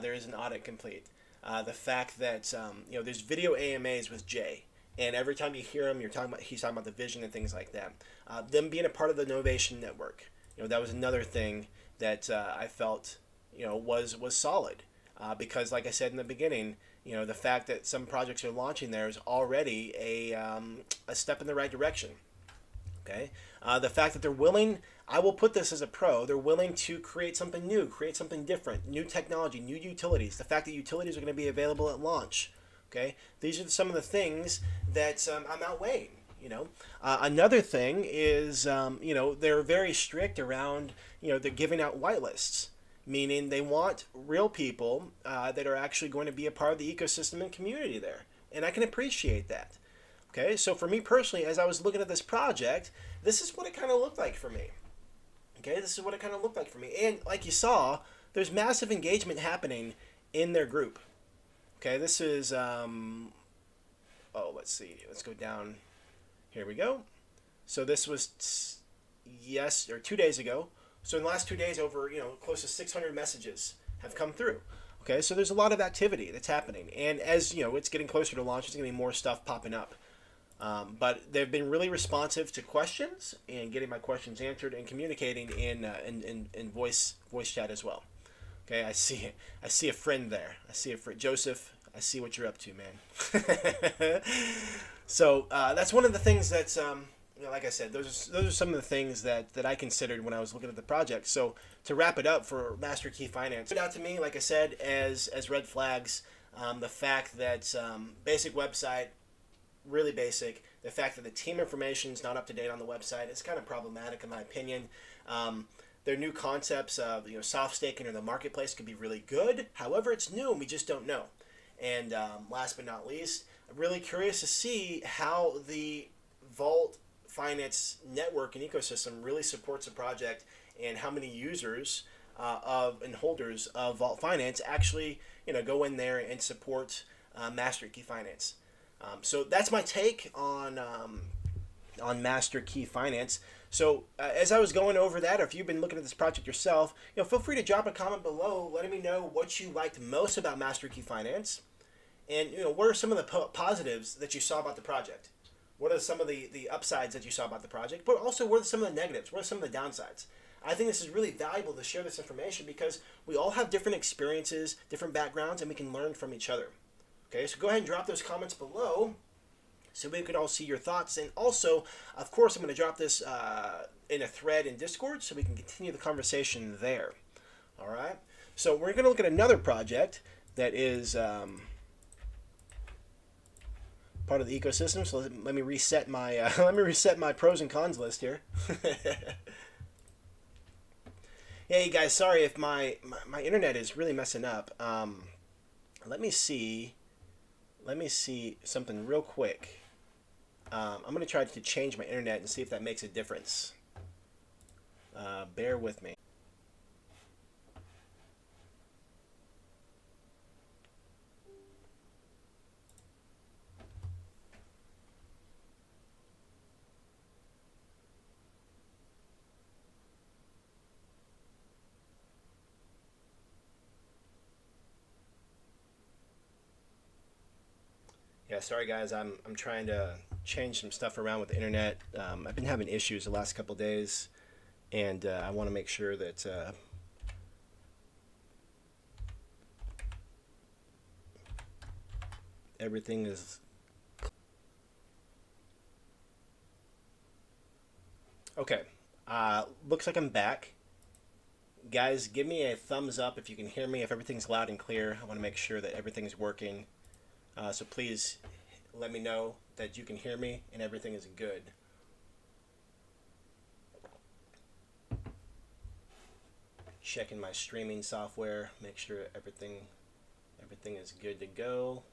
there is an audit complete. The fact that there's video AMAs with Jay. And every time you hear him, he's talking about the vision and things like that. Them being a part of the Novation Network, that was another thing that I felt, was solid. Because, like I said in the beginning, the fact that some projects are launching there is already a step in the right direction. Okay, the fact that they're willing, I will put this as a pro, they're willing to create something new, create something different, new technology, new utilities. The fact that utilities are going to be available at launch. Okay, these are some of the things that I'm outweighing. Another thing is, they're very strict around, they're giving out whitelists, meaning they want real people that are actually going to be a part of the ecosystem and community there, and I can appreciate that. Okay, so for me personally, as I was looking at this project, this is what it kind of looked like for me. Okay, this is what it kind of looked like for me, and like you saw, there's massive engagement happening in their group. Okay, this is let's see, let's go down. Here we go. So this was 2 days ago. So in the last 2 days, over close to 600 messages have come through. Okay, so there's a lot of activity that's happening, and as it's getting closer to launch, there's gonna be more stuff popping up. But they've been really responsive to questions and getting my questions answered and communicating in voice chat as well. Okay, I see a friend there. I see a friend, Joseph. I see what you're up to, man. So that's one of the things that's like I said, those are some of the things that I considered when I was looking at the project. So to wrap it up for Master Key Finance, it stood out to me, like I said, as red flags. The fact that basic website, really basic. The fact that the team information is not up to date on the website is kind of problematic in my opinion. Their new concepts of soft staking or the marketplace could be really good. However, it's new and we just don't know. And last but not least, I'm really curious to see how the Vault Finance network and ecosystem really supports the project, and how many users and holders of Vault Finance actually go in there and support Master Key Finance. So that's my take on Master Key Finance. So as I was going over that, or if you've been looking at this project yourself, feel free to drop a comment below letting me know what you liked most about Master Key Finance, and what are some of the positives that you saw about the project. What are some of the upsides that you saw about the project, but also what are some of the negatives? What are some of the downsides? I think this is really valuable to share this information because we all have different experiences, different backgrounds, and we can learn from each other. Okay, so go ahead and drop those comments below so we can all see your thoughts. And also, of course, I'm going to drop this in a thread in Discord so we can continue the conversation there. All right, so we're going to look at another project that is part of the ecosystem. So let me reset my my pros and cons list here. Hey guys, sorry if my internet is really messing up. Let me see something real quick. I'm going to try to change my internet and see if that makes a difference. Bear with me. Yeah, sorry guys, I'm trying to change some stuff around with the internet. I've been having issues the last couple days, and I want to make sure that everything is okay. Looks like I'm back. Guys, give me a thumbs up if you can hear me, if everything's loud and clear. I want to make sure that everything's working. So please let me know that you can hear me and everything is good. Checking my streaming software, make sure everything is good to go.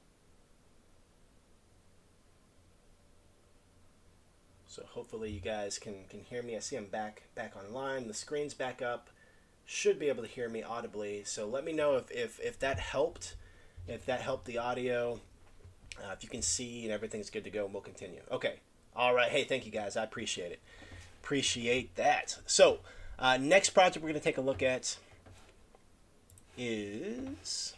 So hopefully you guys can hear me. I see I'm back online. The screen's back up. Should be able to hear me audibly. So let me know if that helped. If that helped the audio. If you can see and everything's good to go, and we'll continue. Okay. All right. Hey, thank you guys. I appreciate it. Appreciate that. So, next project we're going to take a look at is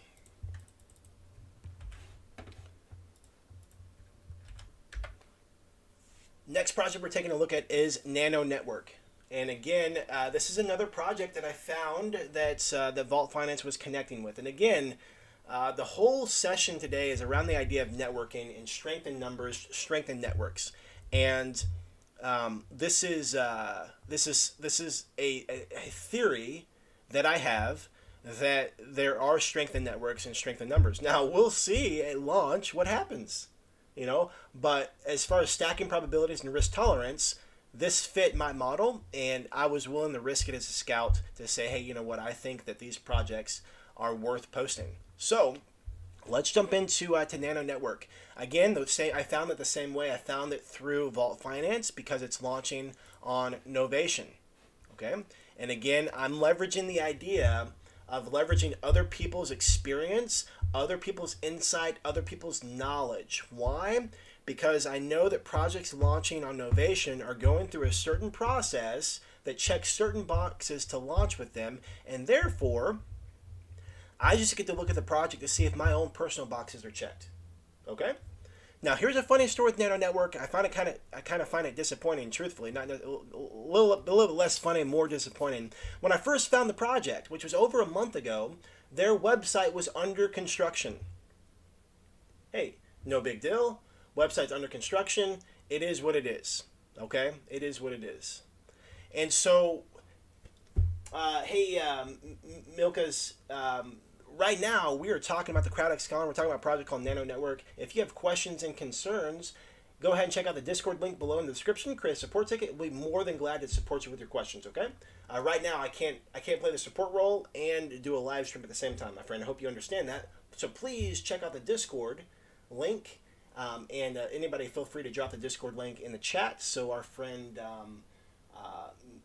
NanoNetwork. And again, this is another project that I found that Vault Finance was connecting with. And again, the whole session today is around the idea of networking and strength in numbers, strength in networks, and this is a theory that I have that there are strength in networks and strength in numbers. Now we'll see at launch what happens, but as far as stacking probabilities and risk tolerance, this fit my model, and I was willing to risk it as a scout to say, hey, you know what, I think that these projects are worth posting. So let's jump into to NanoNetwork. Again, I found it the same way. I found it through Vault Finance because it's launching on Novation. Okay, and again, I'm leveraging the idea of leveraging other people's experience, other people's insight, other people's knowledge. Why? Because I know that projects launching on Novation are going through a certain process that checks certain boxes to launch with them, and therefore, I just get to look at the project to see if my own personal boxes are checked. Okay? Now, here's a funny story with NanoNetwork. I kind of find it disappointing, truthfully. Not a little less funny, more disappointing. When I first found the project, which was over a month ago, their website was under construction. Hey, no big deal. Website's under construction. It is what it is. Okay? It is what it is. And so, Milka's... right now, we are talking about the CrowdX Calendar. We're talking about a project called NanoNetwork. If you have questions and concerns, go ahead and check out the Discord link below in the description. Create a support ticket. We'll be more than glad to support you with your questions, okay? Right now, I can't play the support role and do a live stream at the same time, my friend. I hope you understand that. So please check out the Discord link, and anybody feel free to drop the Discord link in the chat so our friend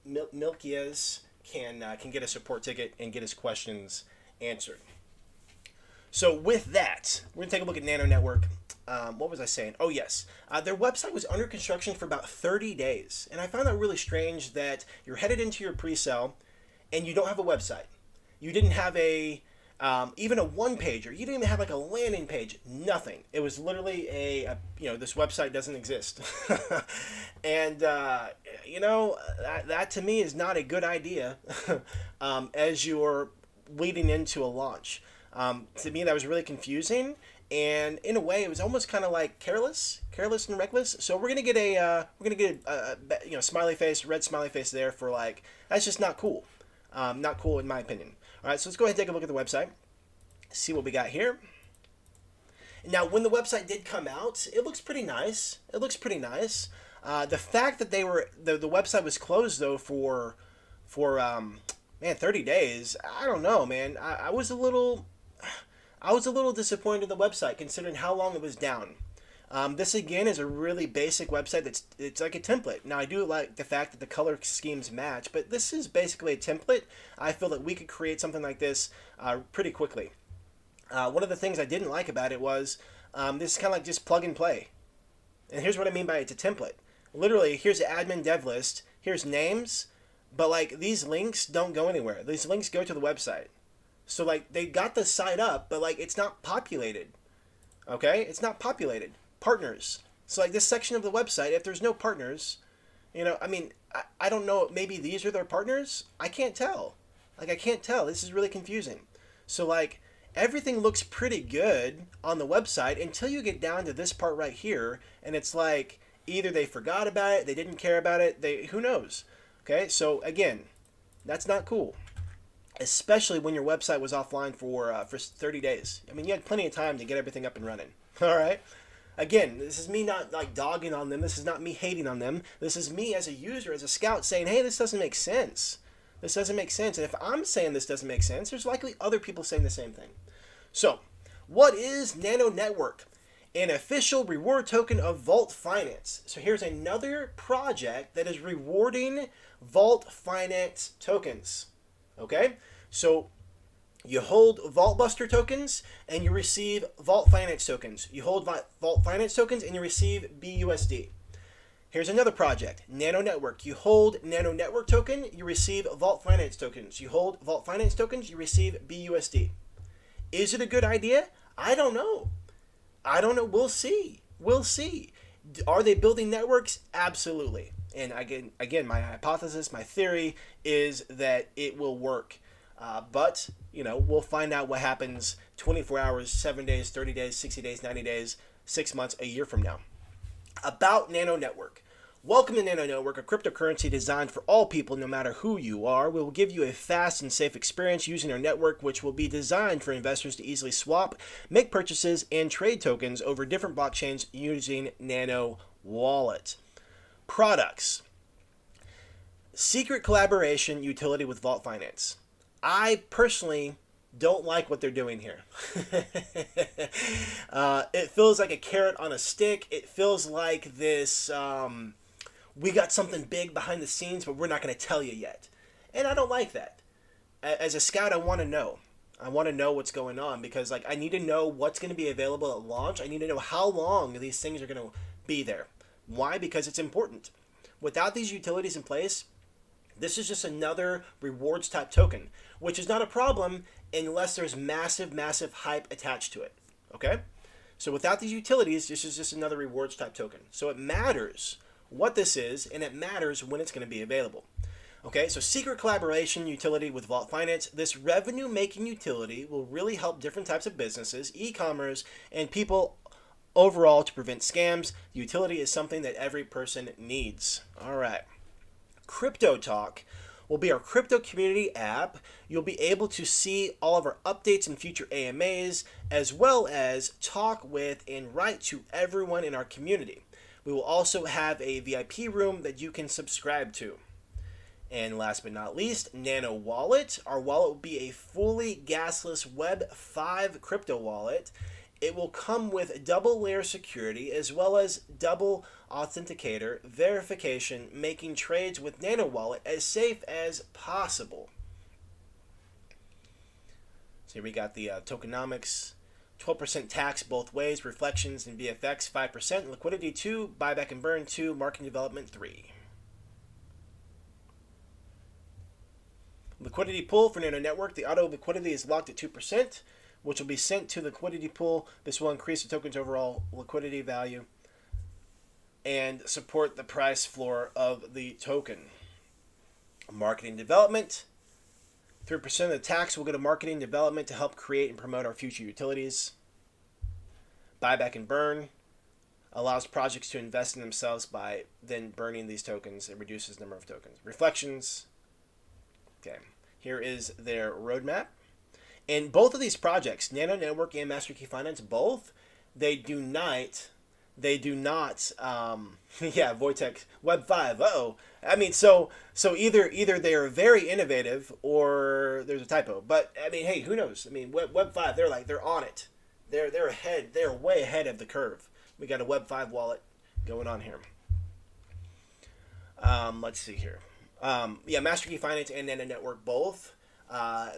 Milkias can get a support ticket and get his questions answered. So with that, we're going to take a look at NanoNetwork. What was I saying? Oh, yes. Their website was under construction for about 30 days. And I found that really strange that you're headed into your pre-sale and you don't have a website. You didn't have even a one-pager. You didn't even have like a landing page. Nothing. It was literally this website doesn't exist. And, that to me is not a good idea as you're leading into a launch. To me, that was really confusing, and in a way, it was almost kind of like careless and reckless. So we're gonna get a smiley face, red smiley face there for like that's just not cool, not cool in my opinion. All right, so let's go ahead and take a look at the website, see what we got here. Now, when the website did come out, it looks pretty nice. The fact that the website was closed though for 30 days. I don't know, man. I was a little disappointed in the website considering how long it was down. This again is a really basic website. It's like a template. Now I do like the fact that the color schemes match, but this is basically a template. I feel that we could create something like this pretty quickly. One of the things I didn't like about it was this is kind of like just plug and play. And here's what I mean by it's a template. Literally, here's the admin dev list. Here's names. But, like, these links don't go anywhere. These links go to the website. So, like, they got the site up, but, like, it's not populated. Okay? It's not populated. Partners. So, like, this section of the website, if there's no partners, I don't know. Maybe these are their partners? I can't tell. I can't tell. This is really confusing. So, like, everything looks pretty good on the website until you get down to this part right here, and it's like, either they forgot about it, they didn't care about it, who knows? Okay, so again, that's not cool, especially when your website was offline for 30 days. You had plenty of time to get everything up and running. All right. Again, this is me not like dogging on them. This is not me hating on them. This is me as a user, as a scout, saying, hey, this doesn't make sense. This doesn't make sense. And if I'm saying this doesn't make sense, there's likely other people saying the same thing. So, what is NanoNetwork? An official reward token of Vault Finance. So here's another project that is rewarding Vault Finance tokens. Okay? So you hold Vault Buster tokens and you receive Vault Finance tokens. You hold Vault Finance tokens and you receive BUSD. Here's another project, NanoNetwork. You hold NanoNetwork token, you receive Vault Finance tokens. You hold Vault Finance tokens, you receive BUSD. Is it a good idea? I don't know. We'll see. Are they building networks? Absolutely. And again, my hypothesis, my theory is that it will work. But, we'll find out what happens 24 hours, 7 days, 30 days, 60 days, 90 days, 6 months, a year from now. About NanoNetwork. Welcome to NanoNetwork, a cryptocurrency designed for all people no matter who you are. We will give you a fast and safe experience using our network, which will be designed for investors to easily swap, make purchases, and trade tokens over different blockchains using Nano Wallet. Products. Secret collaboration utility with Vault Finance. I personally don't like what they're doing here. It feels like a carrot on a stick. It feels like this... we got something big behind the scenes, but we're not going to tell you yet. And I don't like that. As a scout, I want to know. I want to know what's going on because I need to know what's going to be available at launch. I need to know how long these things are going to be there. Why? Because it's important. Without these utilities in place, this is just another rewards type token, which is not a problem unless there's massive hype attached to it. Okay? So without these utilities, this is just another rewards type token. So it matters what this is, and it matters when it's going to be available. Okay, so secret collaboration utility with Vault Finance. This revenue-making utility will really help different types of businesses, e-commerce, and people overall to prevent scams. The utility is something that every person needs. All right. Crypto Talk will be our crypto community app. You'll be able to see all of our updates and future AMAs, as well as talk with and write to everyone in our community. We will also have a VIP room that you can subscribe to. And last but not least, Nano Wallet. Our wallet will be a fully gasless Web 5 crypto wallet. It will come with double layer security as well as double authenticator verification, making trades with Nano Wallet as safe as possible. So here we got the tokenomics. 12% tax both ways, reflections and VFX 5%, liquidity 2, buyback and burn 2, marketing development 3. Liquidity pool for NanoNetwork. The auto liquidity is locked at 2%, which will be sent to the liquidity pool. This will increase the token's overall liquidity value and support the price floor of the token. Marketing development. 3% of the tax will go to marketing development to help create and promote our future utilities. Buyback and burn allows projects to invest in themselves by then burning these tokens. It reduces the number of tokens. Reflections. Okay, here is their roadmap. And both of these projects, NanoNetwork and Master Key Finance, both, they do not, yeah, Voitex, Web 5, I mean, so either they are very innovative or there's a typo. But, I mean, hey, who knows? I mean, Web 5, they're on it. They're ahead. They're way ahead of the curve. We got a Web 5 wallet going on here. Let's see here. Yeah, Master Key Finance and NanoNetwork both.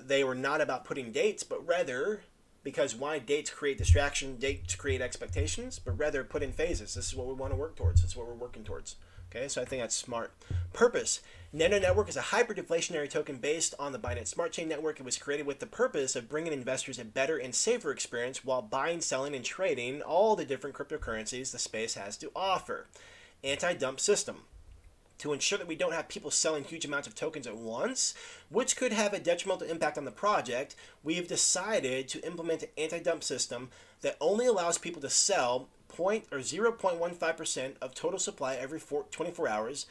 They were not about putting dates, but rather, because why dates create distraction, dates create expectations, but rather put in phases. This is what we want to work towards. This is what we're working towards. Okay, so I think that's smart. Purpose. NanoNetwork is a hyper-deflationary token based on the Binance Smart Chain network. It was created with the purpose of bringing investors a better and safer experience while buying, selling, and trading all the different cryptocurrencies the space has to offer. Anti-dump system. To ensure that we don't have people selling huge amounts of tokens at once, which could have a detrimental impact on the project, we have decided to implement an anti-dump system that only allows people to sell 0.15% of total supply every 24 hours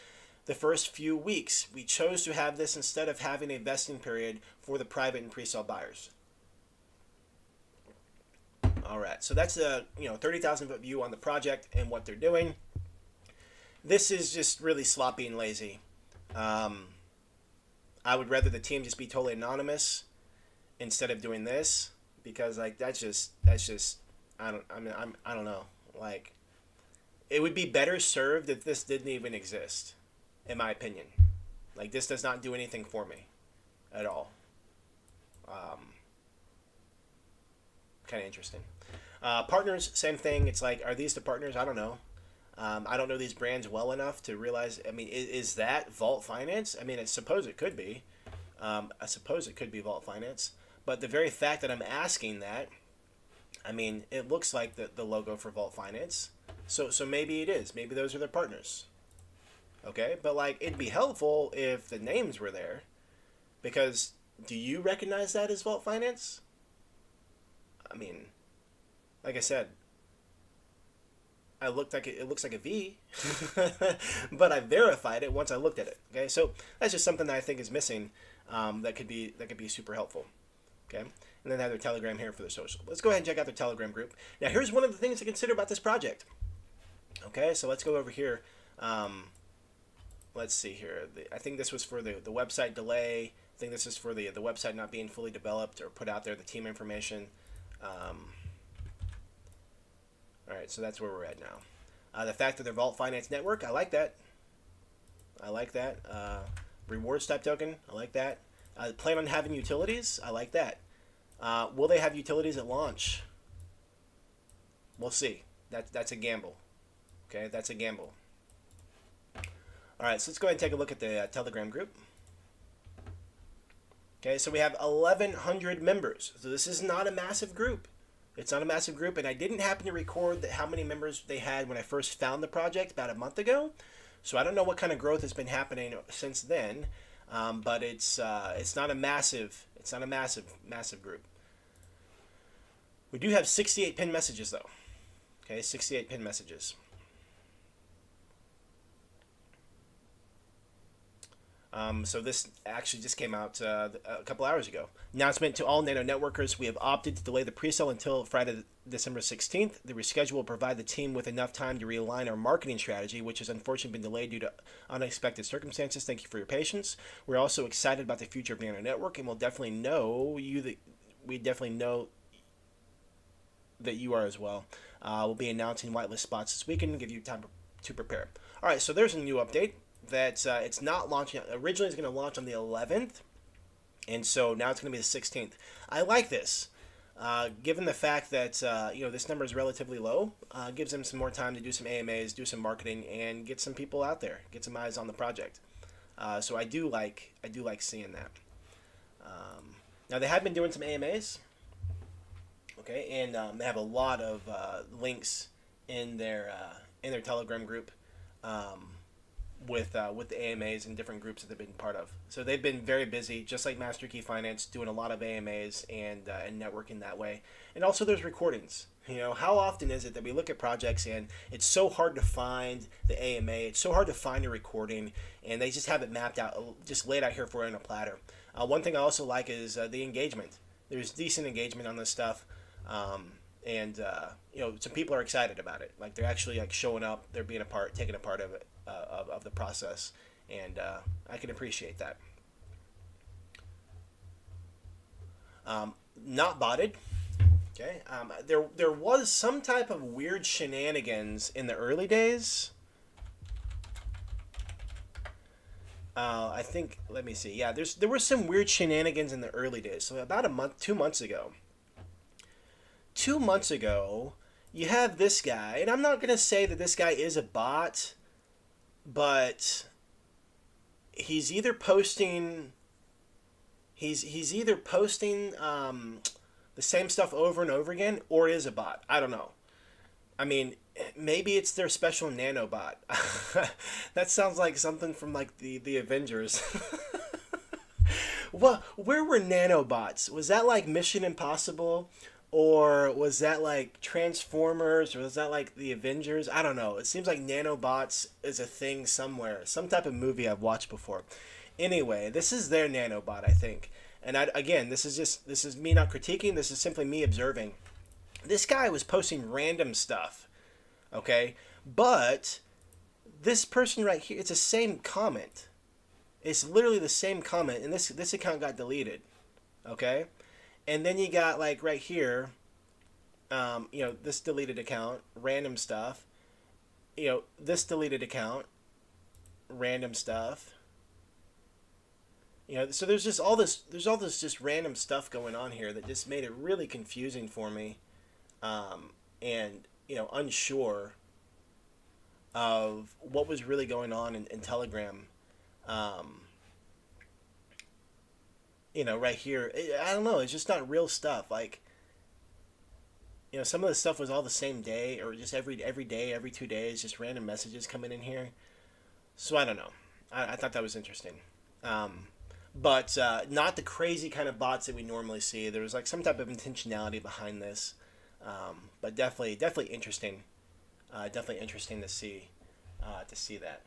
the first few weeks. We chose to have this instead of having a vesting period for the private and pre-sale buyers. All right, so that's a 30,000 foot view on the project and what they're doing. This is just really sloppy and lazy. I would rather the team just be totally anonymous instead of doing this because that's just I don't know. Like, it would be better served if this didn't even exist, in my opinion. Like, this does not do anything for me at all. Kind of interesting. Partners, same thing. It's like, are these the partners? I don't know. I don't know these brands well enough to realize. I mean, is that Vault Finance? I mean, I suppose it could be. I suppose it could be Vault Finance. But the very fact that I'm asking that, I mean, it looks like the logo for Vault Finance. So maybe it is. Maybe those are their partners. Okay? But, like, it'd be helpful if the names were there. Because do you recognize that as Vault Finance? I mean, like I said, it looks like a V, but I verified it once I looked at it. Okay, so that's just something that I think is missing. That could be super helpful. Okay, and then they have their Telegram here for their social. Let's go ahead and check out their Telegram group. Now, here's one of the things to consider about this project. Okay, so let's go over here. Let's see here. I think this was for the website delay. I think this is for the website not being fully developed or put out there, the team information. All right, so that's where we're at now. The fact that they're Vault Finance Network, I like that. I like that. Rewards type token, I like that. Plan on having utilities, I like that. Will they have utilities at launch? We'll see. That's a gamble. Okay, that's a gamble. All right, so let's go ahead and take a look at the Telegram group. Okay, so we have 1,100 members. So this is not a massive group. It's not a massive group, and I didn't happen to record how many members they had when I first found the project about a month ago. So I don't know what kind of growth has been happening since then, but it's not a massive group. We do have 68 pinned messages though. Okay, 68 pinned messages. So this actually just came out a couple hours ago. Announcement to all Nano Networkers: we have opted to delay the pre-sale until Friday, December 16th. The reschedule will provide the team with enough time to realign our marketing strategy, which has unfortunately been delayed due to unexpected circumstances. Thank you for your patience. We're also excited about the future of Nano Network, and we definitely know that you are as well. We'll be announcing whitelist spots this weekend and give you time to prepare. All right, so there's a new update. That it's not launching. Originally, it's going to launch on the 11th, and so now it's going to be the 16th. I like this, given the fact that this number is relatively low. Gives them some more time to do some AMAs, do some marketing, and get some people out there, get some eyes on the project. So I do like seeing that. Now they have been doing some AMAs, okay, and they have a lot of links in their Telegram group. With the AMAs and different groups that they've been part of. So they've been very busy, just like Master Key Finance, doing a lot of AMAs and networking that way. And also there's recordings. How often is it that we look at projects and it's so hard to find the AMA, it's so hard to find a recording, and they just have it mapped out, just laid out here for it on a platter. One thing I also like is the engagement. There's decent engagement on this stuff. And some people are excited about it. Like they're actually like showing up, they're being taking a part of it, of the process, and I can appreciate that. Not botted. Okay. There was some type of weird shenanigans in the early days. I think. Let me see. Yeah, there were some weird shenanigans in the early days. So about 2 months ago. 2 months ago, you have this guy, and I'm not going to say that this guy is a bot, but he's either posting the same stuff over and over again, or is a bot. I don't know. I mean, maybe it's their special nano bot. That sounds like something from like the Avengers. Well, where were nanobots? Was that like Mission Impossible? Or was that like Transformers? Or was that like the Avengers? I don't know. It seems like nanobots is a thing somewhere. Some type of movie I've watched before. Anyway, this is their nanobot, I think. And again, this is me not critiquing. This is simply me observing. This guy was posting random stuff. Okay? But this person right here, it's the same comment. It's literally the same comment. And this account got deleted. Okay? And then you got like right here, this deleted account, random stuff. This deleted account, random stuff. So there's all this just random stuff going on here that just made it really confusing for me, and unsure of what was really going on in Telegram. Right here, I don't know. It's just not real stuff. Like, some of the stuff was all the same day, or just every day, every 2 days, just random messages coming in here. So I don't know. I thought that was interesting. But not the crazy kind of bots that we normally see. There was like some type of intentionality behind this. But definitely interesting. Definitely interesting to see that.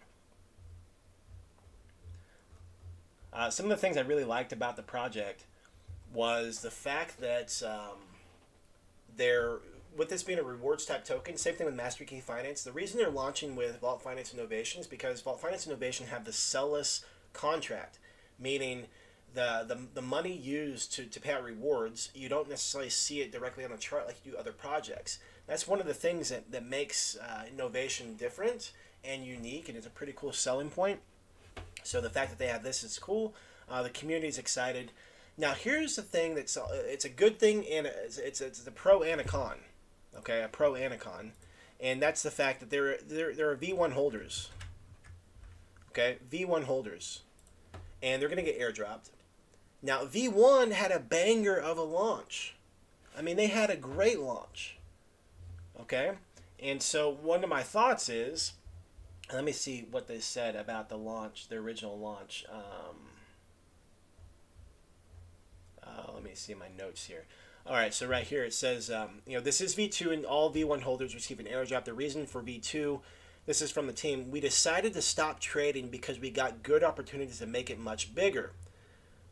Some of the things I really liked about the project was the fact that they're with this being a rewards type token, same thing with Master Key Finance. The reason they're launching with Vault Finance Innovation is because Vault Finance Innovation have the sellless contract, meaning the money used to pay out rewards, you don't necessarily see it directly on the chart like you do other projects. That's one of the things that makes Innovation different and unique, and it's a pretty cool selling point. So the fact that they have this is cool. The community is excited. Now here's the thing that's it's a good thing and it's a pro and a con. Okay, a pro and a con, and that's the fact that there are V1 holders. Okay, V1 holders, and they're gonna get airdropped. Now V1 had a banger of a launch. I mean, they had a great launch. Okay, and so one of my thoughts is, let me see what they said about the launch, the original launch. Let me see my notes here. All right, so right here it says, this is V2 and all V1 holders receive an airdrop. The reason for V2, this is from the team, we decided to stop trading because we got good opportunities to make it much bigger.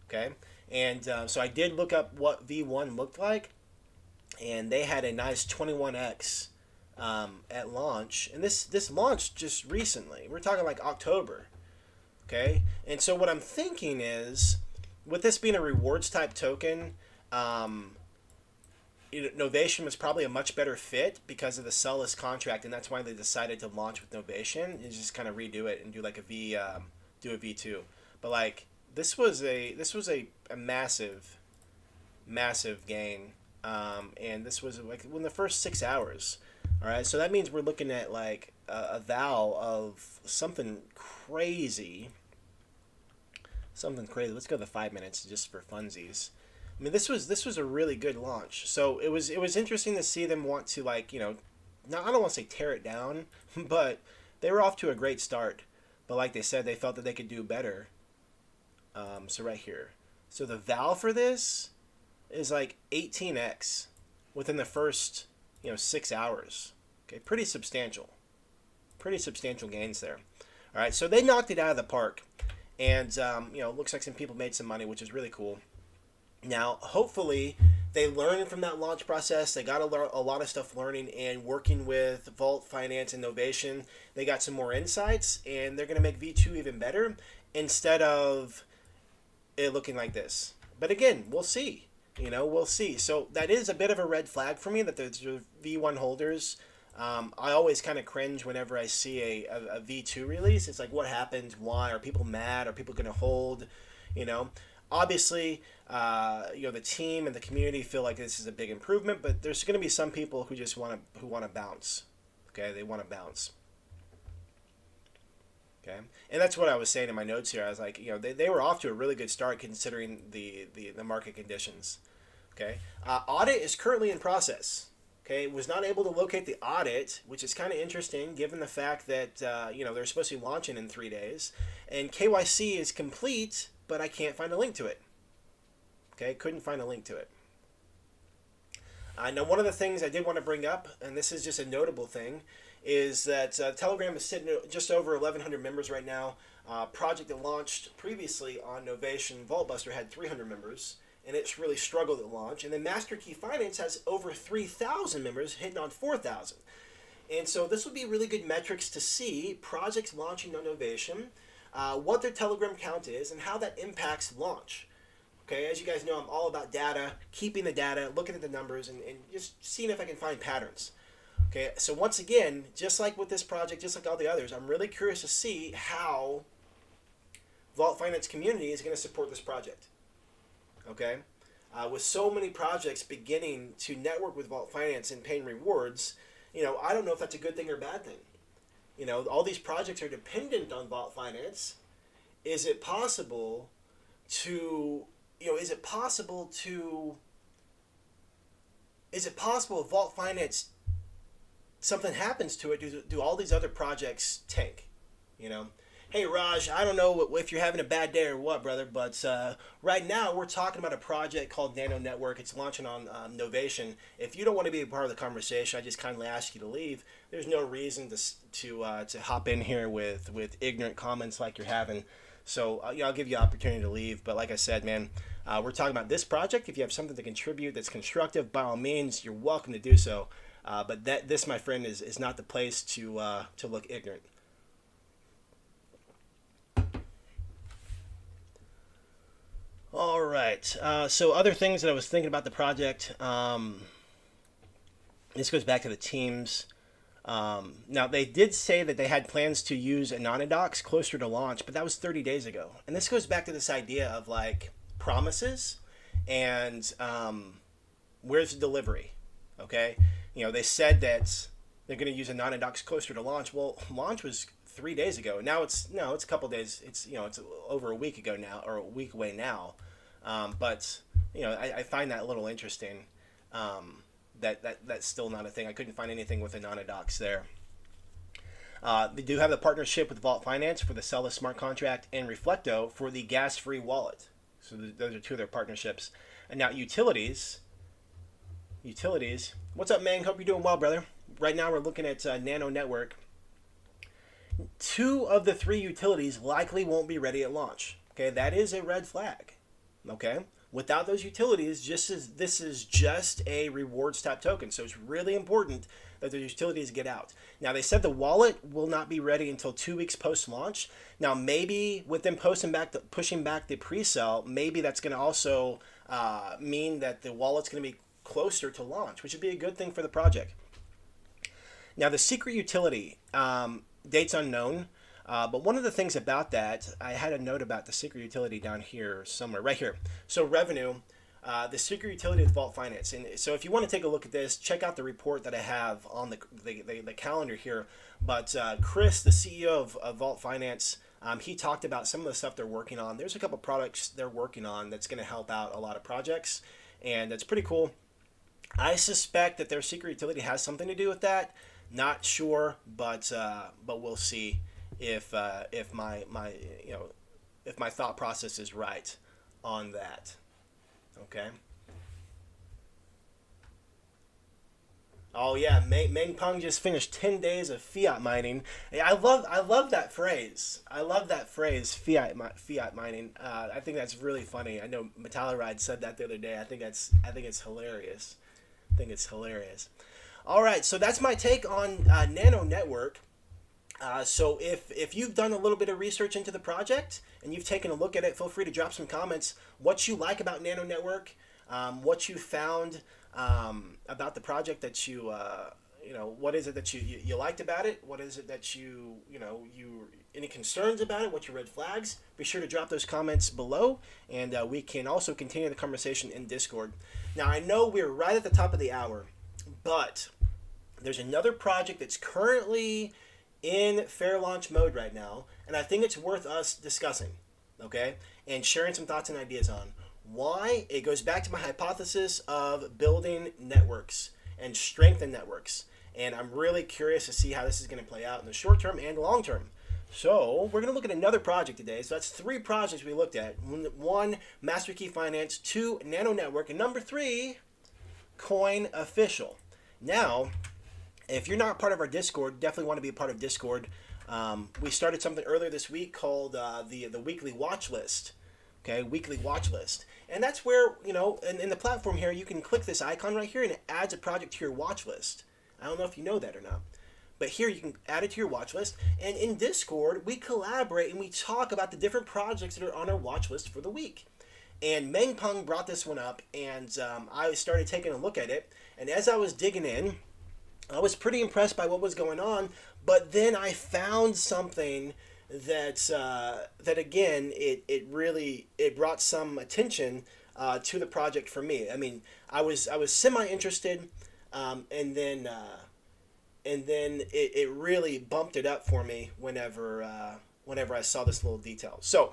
Okay, and so I did look up what V1 looked like, and they had a nice 21x at launch, and this launched just recently. We're talking like October. Okay, and so what I'm thinking is, with this being a rewards type token, Novation was probably a much better fit because of the sellless contract, and that's why they decided to launch with Novation and just kind of redo it and do like a V2. But like this was a massive gain, and this was like in the first 6 hours. All right, so that means we're looking at like a val of something crazy. Let's go to 5 minutes just for funsies. I mean, this was a really good launch. So it was interesting to see them want to, like, not, I don't want to say tear it down, but they were off to a great start. But like they said, they felt that they could do better. So right here, so the val for this is like 18x within the first 6 hours. Okay, pretty substantial gains there. All right, so they knocked it out of the park. And, looks like some people made some money, which is really cool. Now, hopefully, they learned from that launch process. They got a lot of stuff learning and working with Vault Finance Innovation. They got some more insights, and they're going to make V2 even better instead of it looking like this. But again, we'll see. We'll see. So that is a bit of a red flag for me that there's V1 holders. I always kind of cringe whenever I see a V2 release. It's like, what happened? Why? Are people mad? Are people going to hold? Obviously, the team and the community feel like this is a big improvement, but there's going to be some people who just want to bounce. Okay, they want to bounce. Okay, and that's what I was saying in my notes here. I was like, they were off to a really good start considering the market conditions. Okay, audit is currently in process. Okay, was not able to locate the audit, which is kind of interesting given the fact that, they're supposed to be launching in 3 days. And KYC is complete, but I can't find a link to it. Okay, couldn't find a link to it. Now, one of the things I did want to bring up, and this is just a notable thing, is that Telegram is sitting at just over 1,100 members right now. Project that launched previously on Novation Vaultbuster had 300 members. And it's really struggled at launch. And then Master Key Finance has over 3,000 members, hitting on 4,000. And so this would be really good metrics to see projects launching on Novation, what their Telegram count is, and how that impacts launch. Okay, as you guys know, I'm all about data, keeping the data, looking at the numbers, and just seeing if I can find patterns. Okay, so once again, just like with this project, just like all the others, I'm really curious to see how Vault Finance community is going to support this project. Okay, with so many projects beginning to network with Vault Finance and paying rewards, I don't know if that's a good thing or a bad thing. All these projects are dependent on Vault Finance. Is it possible to, if Vault Finance, something happens to it, do all these other projects tank? Hey Raj, I don't know if you're having a bad day or what, brother, but right now we're talking about a project called NanoNetwork. It's launching on Novation. If you don't want to be a part of the conversation, I just kindly ask you to leave. There's no reason to hop in here with ignorant comments like you're having. So I'll give you an opportunity to leave. But like I said, man, we're talking about this project. If you have something to contribute that's constructive, by all means, you're welcome to do so. But this, my friend, is not the place to look ignorant. All right. So other things that I was thinking about the project. This goes back to the teams. Now they did say that they had plans to use Anonydocs closer to launch, but that was 30 days ago. And this goes back to this idea of like promises and where's the delivery? Okay. They said that they're going to use Anonydocs closer to launch. Well, launch was 3 days ago. Now it's no, it's a couple days. It's over a week ago now, or a week away now. But I find that a little interesting. That's still not a thing. I couldn't find anything with Anonydocs there. They do have the partnership with Vault Finance for the Cella smart contract and Reflecto for the gas-free wallet. So those are two of their partnerships. And now utilities. What's up, man? Hope you're doing well, brother. Right now we're looking at NanoNetwork. 2 of the 3 utilities likely won't be ready at launch. Okay, that is a red flag. Okay, without those utilities, this is just a rewards type token, so it's really important that the utilities get out. Now they said the wallet will not be ready until 2 weeks post launch. Now maybe with them pushing back the pre-sale, maybe that's going to also mean that the wallet's going to be closer to launch, which would be a good thing for the project. Now the secret utility, date's unknown. But one of the things about that, I had a note about the secret utility down here somewhere, right here. So revenue, the secret utility with Vault Finance. And so if you want to take a look at this, check out the report that I have on the calendar here. But Chris, the CEO of Vault Finance, he talked about some of the stuff they're working on. There's a couple products they're working on that's going to help out a lot of projects, and it's pretty cool. I suspect that their secret utility has something to do with that. Not sure, but we'll see if my thought process is right on that. Okay. Oh yeah, Meng Peng just finished 10 days of fiat mining. I love that phrase. I love that phrase, fiat mining. I think that's really funny. I know Metalluride said that the other day. I think it's hilarious. All right, so that's my take on NanoNetwork. So if you've done a little bit of research into the project and you've taken a look at it, feel free to drop some comments. What you like about NanoNetwork, what you found about the project that what is it that you liked about it? What is it that you any concerns about it? What's your red flags? Be sure to drop those comments below, and we can also continue the conversation in Discord. Now I know we're right at the top of the hour, but there's another project that's currently in fair launch mode right now, and I think it's worth us discussing, okay, and sharing some thoughts and ideas on. Why? It goes back to my hypothesis of building networks and strengthen networks, and I'm really curious to see how this is going to play out in the short term and long term. So we're going to look at another project today. So that's 3 projects we looked at. 1, Master Key Finance. 2, NanoNetwork. And number 3, Coin Official. Now, if you're not part of our Discord, definitely want to be a part of Discord. We started something earlier this week called the weekly watch list. Okay, weekly watch list. And that's where, in the platform here, you can click this icon right here and it adds a project to your watch list. I don't know if you know that or not. But here you can add it to your watch list. And in Discord, we collaborate and we talk about the different projects that are on our watch list for the week. And Meng Peng brought this one up, and I started taking a look at it. And as I was digging in, I was pretty impressed by what was going on. But then I found something that again, it really brought some attention to the project for me. I mean, I was semi interested, and then it really bumped it up for me whenever I saw this little detail. So,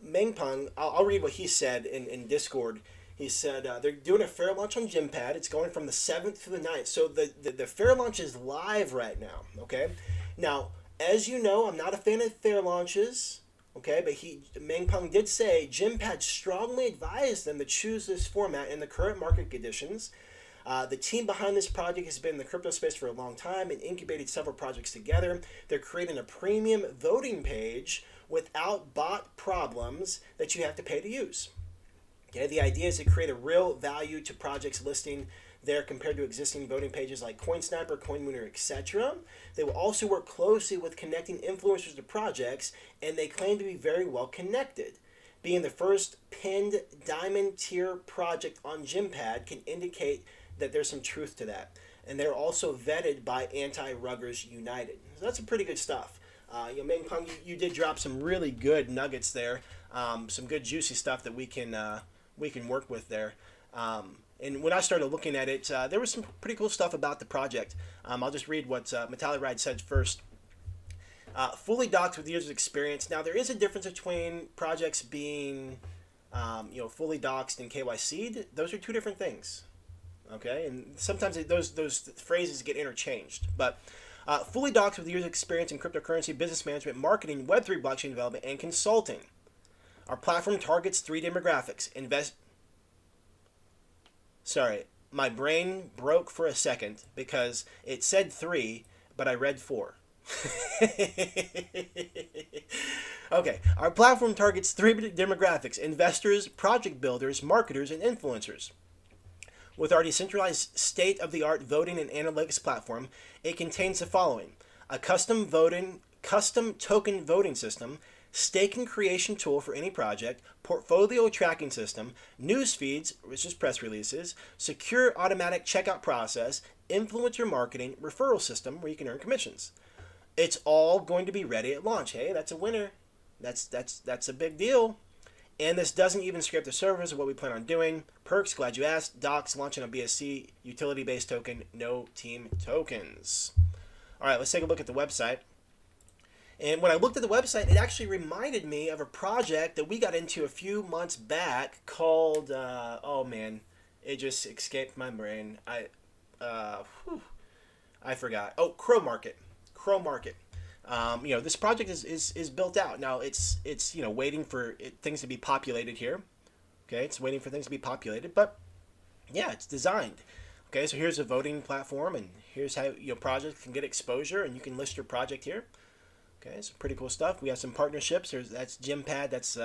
Meng Peng, I'll read what he said in Discord. He said they're doing a fair launch on Gympad. It's going from the 7th to the 9th. So the fair launch is live right now, okay? Now, As you know, I'm not a fan of fair launches. Okay, but Meng Peng did say Gympad strongly advised them to choose this format in the current market conditions. The team behind this project has been in the crypto space for a long time and incubated several projects together. They're creating a premium voting page without bot problems that you have to pay to use. Okay, the idea is to create a real value to projects listing there compared to existing voting pages like CoinSniper, CoinMooner, etc. They will also work closely with connecting influencers to projects, and they claim to be very well connected. Being the first pinned diamond tier project on Gympad can indicate that there's some truth to that. And they're also vetted by Anti-Ruggers United. So that's some pretty good stuff. Meng Peng, you did drop some really good nuggets there, some good juicy stuff that we can work with there. And when I started looking at it, there was some pretty cool stuff about the project. I'll just read what Metallic Ride said first. Fully docked with users' experience. Now, there is a difference between projects being fully doxed and KYC'd. Those are two different things. Okay, and sometimes those phrases get interchanged. But fully docked with user experience in cryptocurrency, business management, marketing, Web3 blockchain development, and consulting. Our platform targets three demographics. Sorry, my brain broke for a second because it said three, but I read four. Okay, our platform targets three demographics: investors, project builders, marketers, and influencers. With our decentralized state-of-the-art voting and analytics platform, it contains the following: a custom token voting system, staking creation tool for any project, portfolio tracking system, news feeds, which is press releases, secure automatic checkout process, influencer marketing, referral system where you can earn commissions. It's all going to be ready at launch. Hey, that's a winner. That's a big deal. And this doesn't even scrape the surface of what we plan on doing. Perks, glad you asked. Docs, launching a BSC, utility-based token, no team tokens. All right, let's take a look at the website. And when I looked at the website, it actually reminded me of a project that we got into a few months back called, oh man, it just escaped my brain. I forgot. Oh, Crow Market. This project is built out. Now it's waiting for things to be populated here. Okay, it's waiting for things to be populated, but yeah, it's designed. Okay, so here's a voting platform, and here's how your project can get exposure, and you can list your project here. Okay, so pretty cool stuff. We have some partnerships. That's Gympad. That's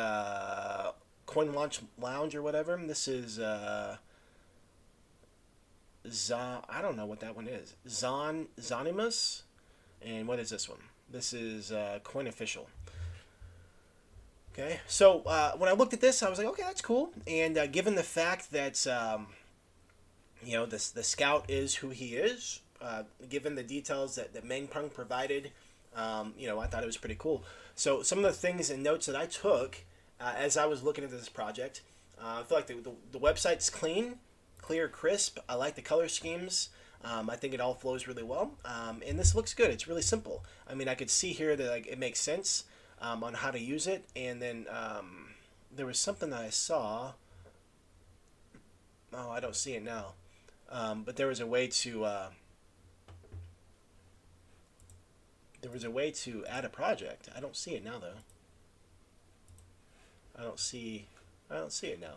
Coin Launch Lounge or whatever. This is I don't know what that one is. Zonimus, and what is this one? This is Coin Official. Okay, so when I looked at this, I was like, okay, that's cool. And given the fact that the scout is who he is, given the details that Meng Peng provided. I thought it was pretty cool. So some of the things and notes that I took as I was looking at this project, I feel like the website's clear, crisp. I like the color schemes. I think it all flows really well. And this looks good. It's really simple. I mean, I could see here that it makes sense on how to use it. And then there was something that I saw. Oh, I don't see it now. But there was a way to... There was a way to add a project. I don't see it now, though. I don't see it now.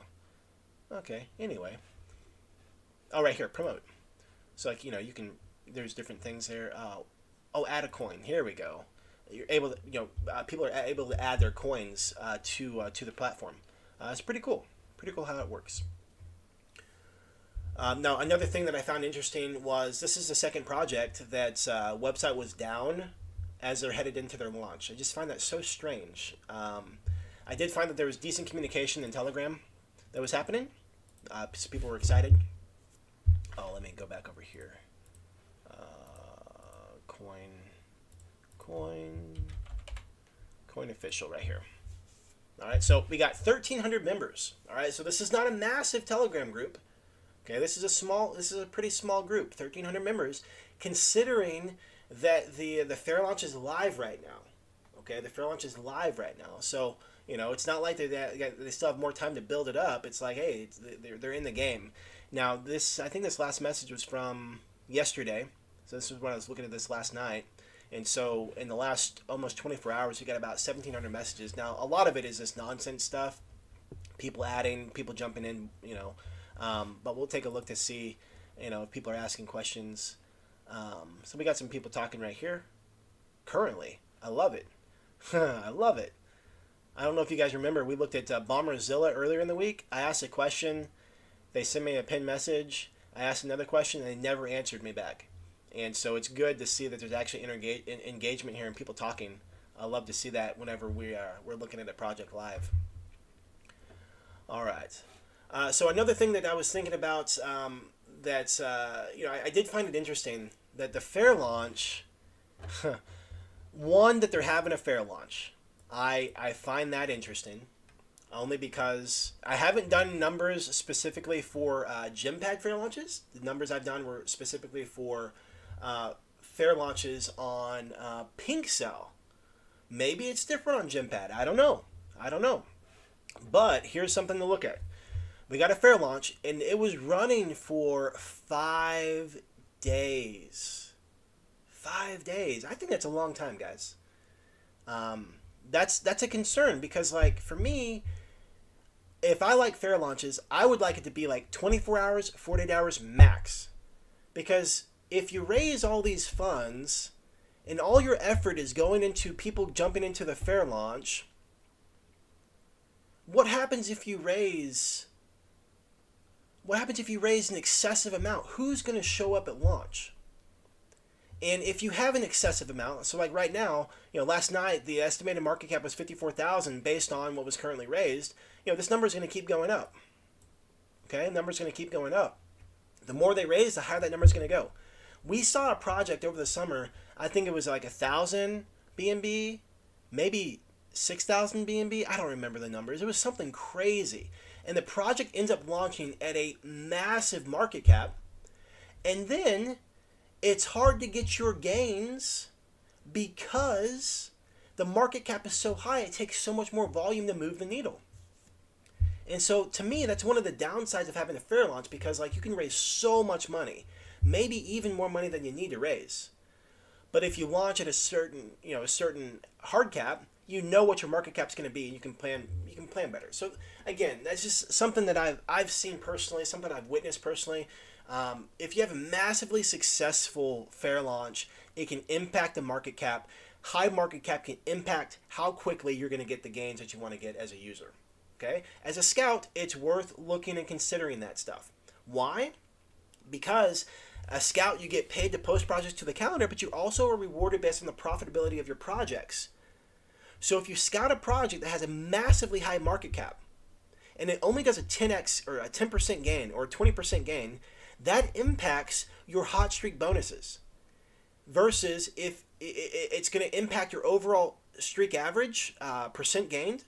Okay, anyway. Oh, right here, promote. So, you can, there's different things there. Add a coin. Here we go. You're able to, people are able to add their coins to the platform. It's pretty cool. Pretty cool how it works. Now, another thing that I found interesting was this is the second project that's website was down as they're headed into their launch. I just find that so strange. I did find that there was decent communication in Telegram that was happening. So people were excited. Oh, let me go back over here. Coin Official right here. All right, so we got 1,300 members. All right, so this is not a massive Telegram group. Okay, this is a pretty small group, 1,300 members, considering that the fair launch is live right now. Okay, the fair launch is live right now. So, it's not like they still have more time to build it up. It's like, hey, they're in the game. Now, I think this last message was from yesterday. So this was when I was looking at this last night. And so in the last almost 24 hours, we got about 1,700 messages. Now, a lot of it is this nonsense stuff, people adding, people jumping in, but we'll take a look to see, if people are asking questions. So we got some people talking right here currently. I love it. I love it. I don't know if you guys remember, we looked at Bomberzilla earlier in the week. I asked a question. They sent me a pinned message. I asked another question, and they never answered me back. And so it's good to see that there's actually engagement here and people talking. I love to see that whenever we're looking at a project live. All right. So another thing that I was thinking about I did find it interesting that the fair launch, one, that they're having a fair launch. I find that interesting, only because I haven't done numbers specifically for GemPad fair launches. The numbers I've done were specifically for fair launches on Pink Cell. Maybe it's different on GemPad. I don't know. But here's something to look at. We got a fair launch, and it was running for 5 days. 5 days. I think that's a long time, guys. That's a concern because, like, for me, if I like fair launches, I would like it to be like 24 hours, 48 hours max. Because if you raise all these funds and all your effort is going into people jumping into the fair launch, what happens if you raise an excessive amount? Who's going to show up at launch? And if you have an excessive amount, so like right now, last night the estimated market cap was 54,000 based on what was currently raised. This number is going to keep going up. Okay, number's going to keep going up. The more they raise, the higher that number is going to go. We saw a project over the summer. I think it was like 1,000 BNB, maybe 6,000 BNB. I don't remember the numbers. It was something crazy. And the project ends up launching at a massive market cap. And then it's hard to get your gains because the market cap is so high. It takes so much more volume to move the needle. And so to me, that's one of the downsides of having a fair launch, because like you can raise so much money, maybe even more money than you need to raise. But if you launch at a certain hard cap, you know what your market cap's going to be, and you can plan better. So again, that's just something that I've seen personally, something I've witnessed personally. If you have a massively successful fair launch, it can impact the market cap. High market cap can impact how quickly you're going to get the gains that you want to get as a user. Okay? As a scout, it's worth looking and considering that stuff. Why? Because a scout, you get paid to post projects to the calendar, but you also are rewarded based on the profitability of your projects. So if you scout a project that has a massively high market cap, and it only does a 10x or a 10% gain or a 20% gain, that impacts your hot streak bonuses. Versus if it's going to impact your overall streak average percent gained,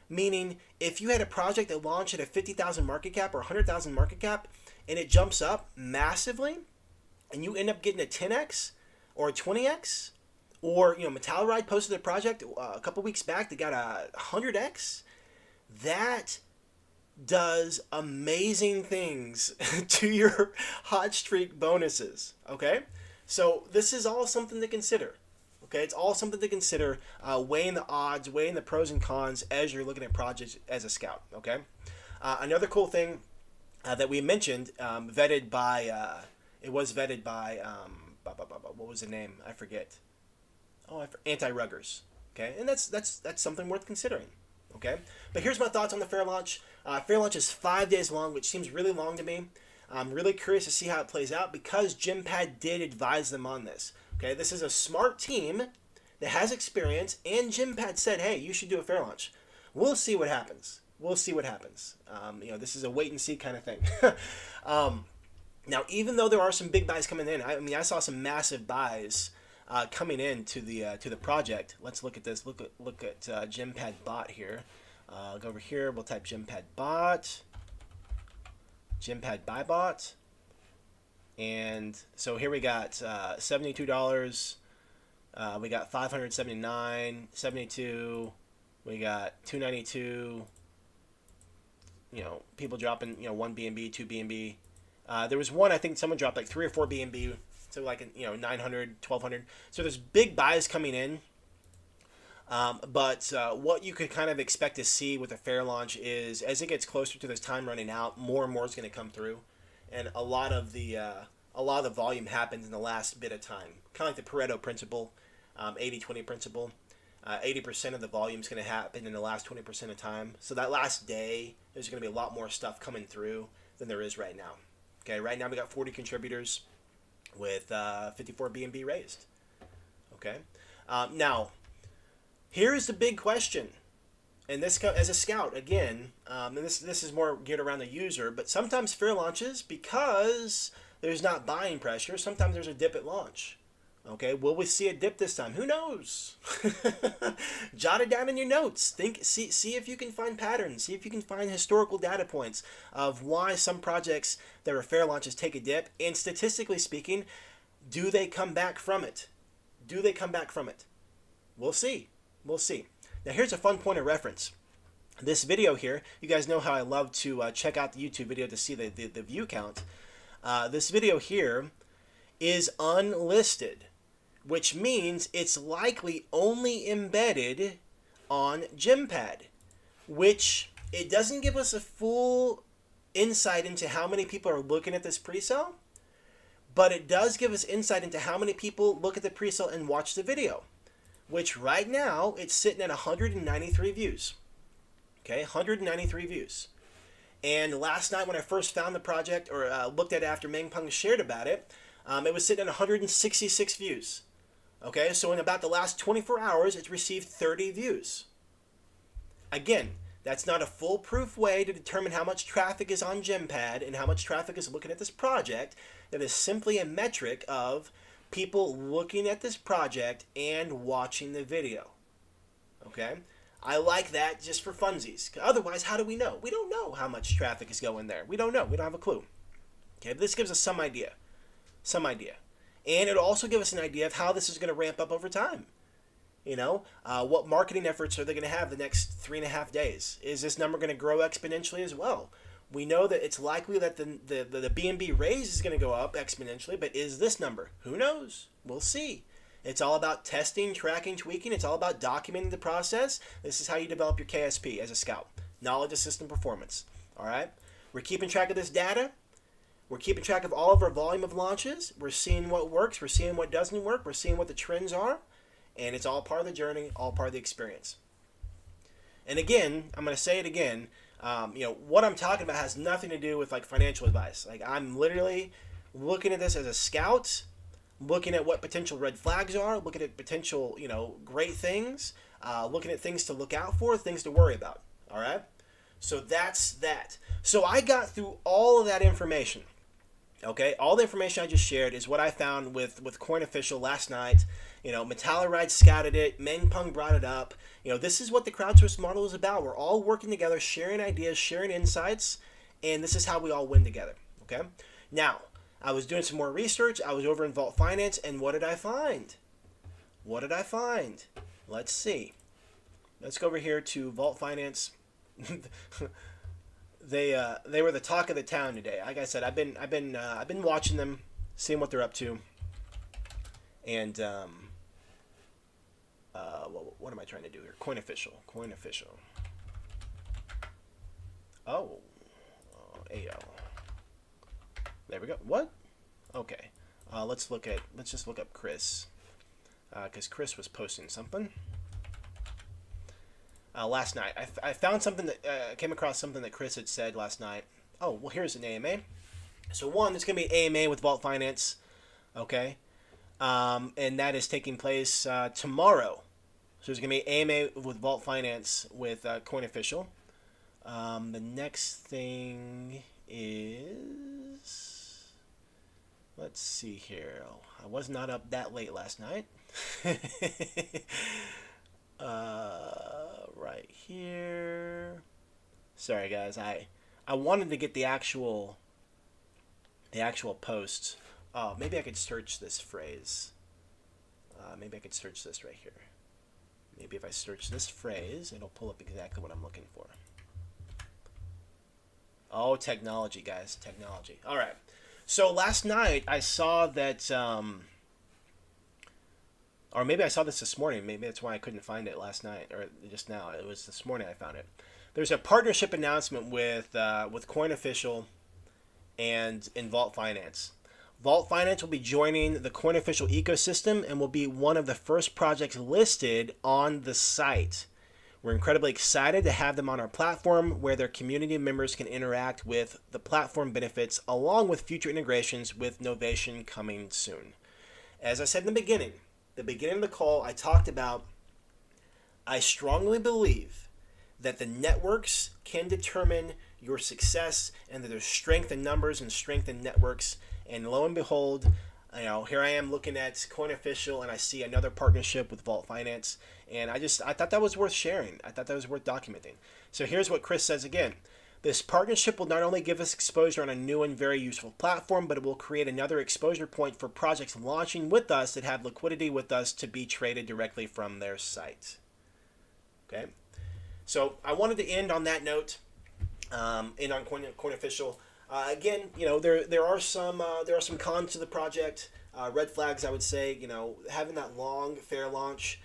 meaning if you had a project that launched at a 50,000 market cap or 100,000 market cap and it jumps up massively and you end up getting a 10x or a 20x, or Metalluride posted a project a couple weeks back that got a 100x, that does amazing things to your hot streak bonuses. Okay, so this is all something to consider. Okay, it's all something to consider, weighing the odds, weighing the pros and cons as you're looking at projects as a scout. Okay, another cool thing that we mentioned, vetted by what was the name? I forget. Anti-Ruggers. Okay, and that's something worth considering. Okay, but here's my thoughts on the fair launch. Fair launch is 5 days long, which seems really long to me. I'm really curious to see how it plays out because GemPad did advise them on this. Okay, this is a smart team that has experience, and GemPad said, hey, you should do a fair launch. We'll see what happens. This is a wait and see kind of thing. Now, even though there are some big buys coming in, I saw some massive buys coming in to the project. Let's look at this. Look at GemPad bot here. Go over here. We'll type GemPad bot, GemPad buy bot, and so here we got $72. We got $579, $72. We got $292. People dropping 1 BNB, 2 BNB. There was one, I think someone dropped like 3 or 4 BNB So like, 900, 1200. So there's big buys coming in. But what you could kind of expect to see with a fair launch is as it gets closer to this time running out, more and more is going to come through, and a lot of the volume happens in the last bit of time. Kind of like the Pareto principle, 80-20 principle. 80% of the volume is going to happen in the last 20% of time. So that last day, there's going to be a lot more stuff coming through than there is right now. Okay, right now we got 40 contributors with 54 BNB raised. Okay, now here is the big question, and this as a scout again, and this is more geared around the user. But sometimes fair launches, because there's not buying pressure, sometimes there's a dip at launch. Okay, will we see a dip this time? Who knows? Jot it down in your notes. See if you can find patterns. See if you can find historical data points of why some projects that are fair launches take a dip. And statistically speaking, do they come back from it? Do they come back from it? We'll see. We'll see. Now here's a fun point of reference. This video here, you guys know how I love to check out the YouTube video to see the view count. This video here is unlisted, which means it's likely only embedded on Gempad, which it doesn't give us a full insight into how many people are looking at this pre-sale, but it does give us insight into how many people look at the pre-sale and watch the video, which right now it's sitting at 193 views. Okay, 193 views. And last night when I first found the project, or looked at it after Meng Peng shared about it, it was sitting at 166 views. Okay, so in about the last 24 hours, it's received 30 views. Again, that's not a foolproof way to determine how much traffic is on Gempad and how much traffic is looking at this project. That is simply a metric of people looking at this project and watching the video. Okay? I like that just for funsies. Otherwise, how do we know? We don't know how much traffic is going there. We don't know. We don't have a clue. Okay, but this gives us some idea. Some idea. And it'll also give us an idea of how this is going to ramp up over time. What marketing efforts are they going to have the next 3.5 days? Is this number going to grow exponentially as well? We know that it's likely that the BNB raise is going to go up exponentially, but is this number? Who knows? We'll see. It's all about testing, tracking, tweaking. It's all about documenting the process. This is how you develop your KSP as a scout. Knowledge of system performance. All right? We're keeping track of this data. We're keeping track of all of our volume of launches. We're seeing what works. We're seeing what doesn't work. We're seeing what the trends are. And it's all part of the journey, all part of the experience. And again, I'm going to say it again. What I'm talking about has nothing to do with like financial advice. Like, I'm literally looking at this as a scout, looking at what potential red flags are, looking at potential, great things, looking at things to look out for, things to worry about. All right? So that's that. So I got through all of that information. Okay, all the information I just shared is what I found with Coin Official last night. Metalluride scouted it. Meng Peng brought it up. This is what the crowdsourced model is about. We're all working together, sharing ideas, sharing insights, and this is how we all win together. Okay. Now, I was doing some more research. I was over in Vault Finance, and what did I find? What did I find? Let's see. Let's go over here to Vault Finance. They were the talk of the town today. Like I said, I've been watching them, seeing what they're up to, and what am I trying to do here? Coin Official. Oh, AO. There we go. What? Okay. Let's just look up Chris, because Chris was posting something. Last night, I found something that came across something that Chris had said last night. Oh, well, here's an AMA. So one, there's going to be an AMA with Vault Finance, okay, and that is taking place tomorrow. So there's going to be an AMA with Vault Finance with Coin Official. The next thing is, let's see here. Oh, I was not up that late last night. Right here. Sorry guys, I wanted to get the actual post. Oh, maybe I could search this phrase. Maybe I could search this right here. Maybe if I search this phrase, it'll pull up exactly what I'm looking for. Oh, technology, guys, technology. All right. So last night I saw that, or maybe I saw this morning. Maybe that's why I couldn't find it last night or just now. It was this morning I found it. There's a partnership announcement with Coin Official and Vault Finance. Vault Finance will be joining the Coin Official ecosystem and will be one of the first projects listed on the site. We're incredibly excited to have them on our platform where their community members can interact with the platform benefits along with future integrations with Novation coming soon. As I said in the beginning of the call, I talked about I strongly believe that the networks can determine your success and that there's strength in numbers and strength in networks. And lo and behold, here I am looking at Coin Official and I see another partnership with Vault Finance. And I thought that was worth sharing. I thought that was worth documenting. So here's what Chris says again. This partnership will not only give us exposure on a new and very useful platform, but it will create another exposure point for projects launching with us that have liquidity with us to be traded directly from their site. Okay. So I wanted to end on that note, and on Coin Official. Again, there are some cons to the project. Red flags, I would say. Having that long fair launch,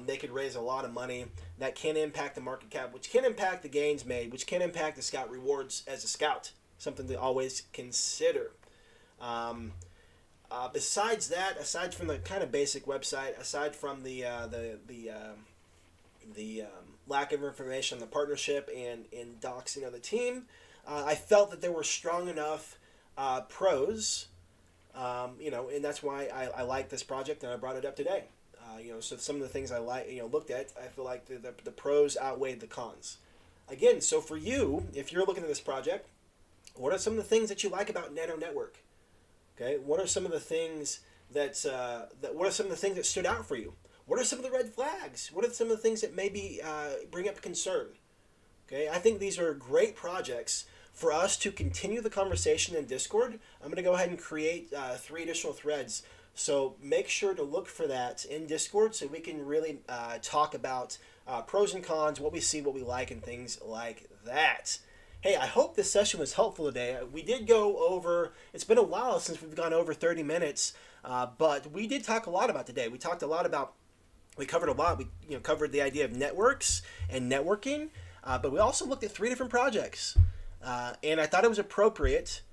they could raise a lot of money. That can impact the market cap, which can impact the gains made, which can impact the scout rewards as a scout. Something to always consider. Besides that, aside from the kind of basic website, aside from the lack of information on the partnership and doxing of the team, I felt that there were strong enough pros, and that's why I like this project and I brought it up today. So some of the things I looked at, I feel like the pros outweighed the cons. Again, so for you, if you're looking at this project, what are some of the things that you like about NanoNetwork? Okay, what are some of the things that stood out for you? What are some of the red flags? What are some of the things that maybe bring up concern? Okay, I think these are great projects for us to continue the conversation in Discord. I'm going to go ahead and create 3 additional threads. So make sure to look for that in Discord so we can really talk about pros and cons, what we see, what we like, and things like that. Hey, I hope this session was helpful today. We did go over, it's been a while since we've gone over 30 minutes, but we did talk a lot about today. We covered a lot. We covered the idea of networks and networking, but we also looked at 3 different projects. And I thought it was appropriate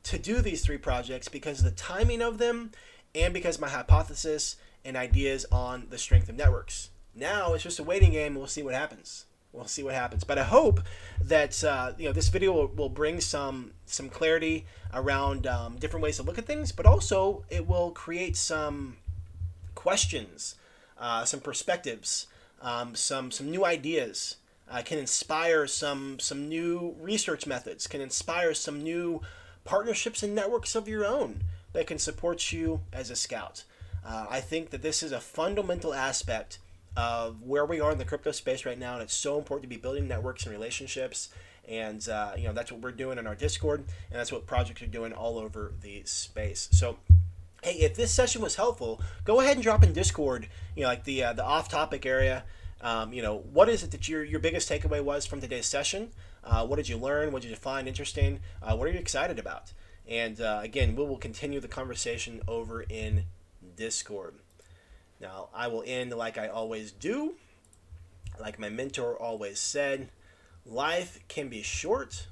to do these 3 projects because of the timing of them and because of my hypothesis and ideas on the strength of networks. Now it's just a waiting game and we'll see what happens. But I hope that this video will bring some clarity around different ways to look at things, but also it will create some questions, some perspectives, some new ideas. Can inspire some new research methods, can inspire some new partnerships and networks of your own that can support you as a scout. I think that this is a fundamental aspect of where we are in the crypto space right now, and it's so important to be building networks and relationships. And that's what we're doing in our Discord, and that's what projects are doing all over the space. So hey, if this session was helpful, go ahead and drop in Discord, like the off-topic area. What is it that your biggest takeaway was from today's session? What did you learn? What did you find interesting? What are you excited about? And again, we will continue the conversation over in Discord. Now, I will end like I always do. Like my mentor always said, life can be short.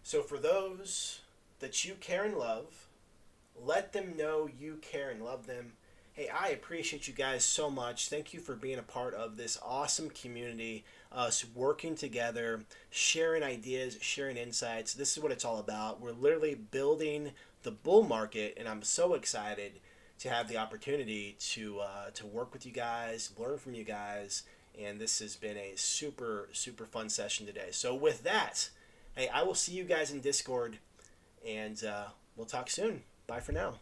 So for those that you care and love, let them know you care and love them. Hey, I appreciate you guys so much. Thank you for being a part of this awesome community, us working together, sharing ideas, sharing insights. This is what it's all about. We're literally building the bull market, and I'm so excited to have the opportunity to work with you guys, learn from you guys, and this has been a super, super fun session today. So with that, hey, I will see you guys in Discord, and we'll talk soon. Bye for now.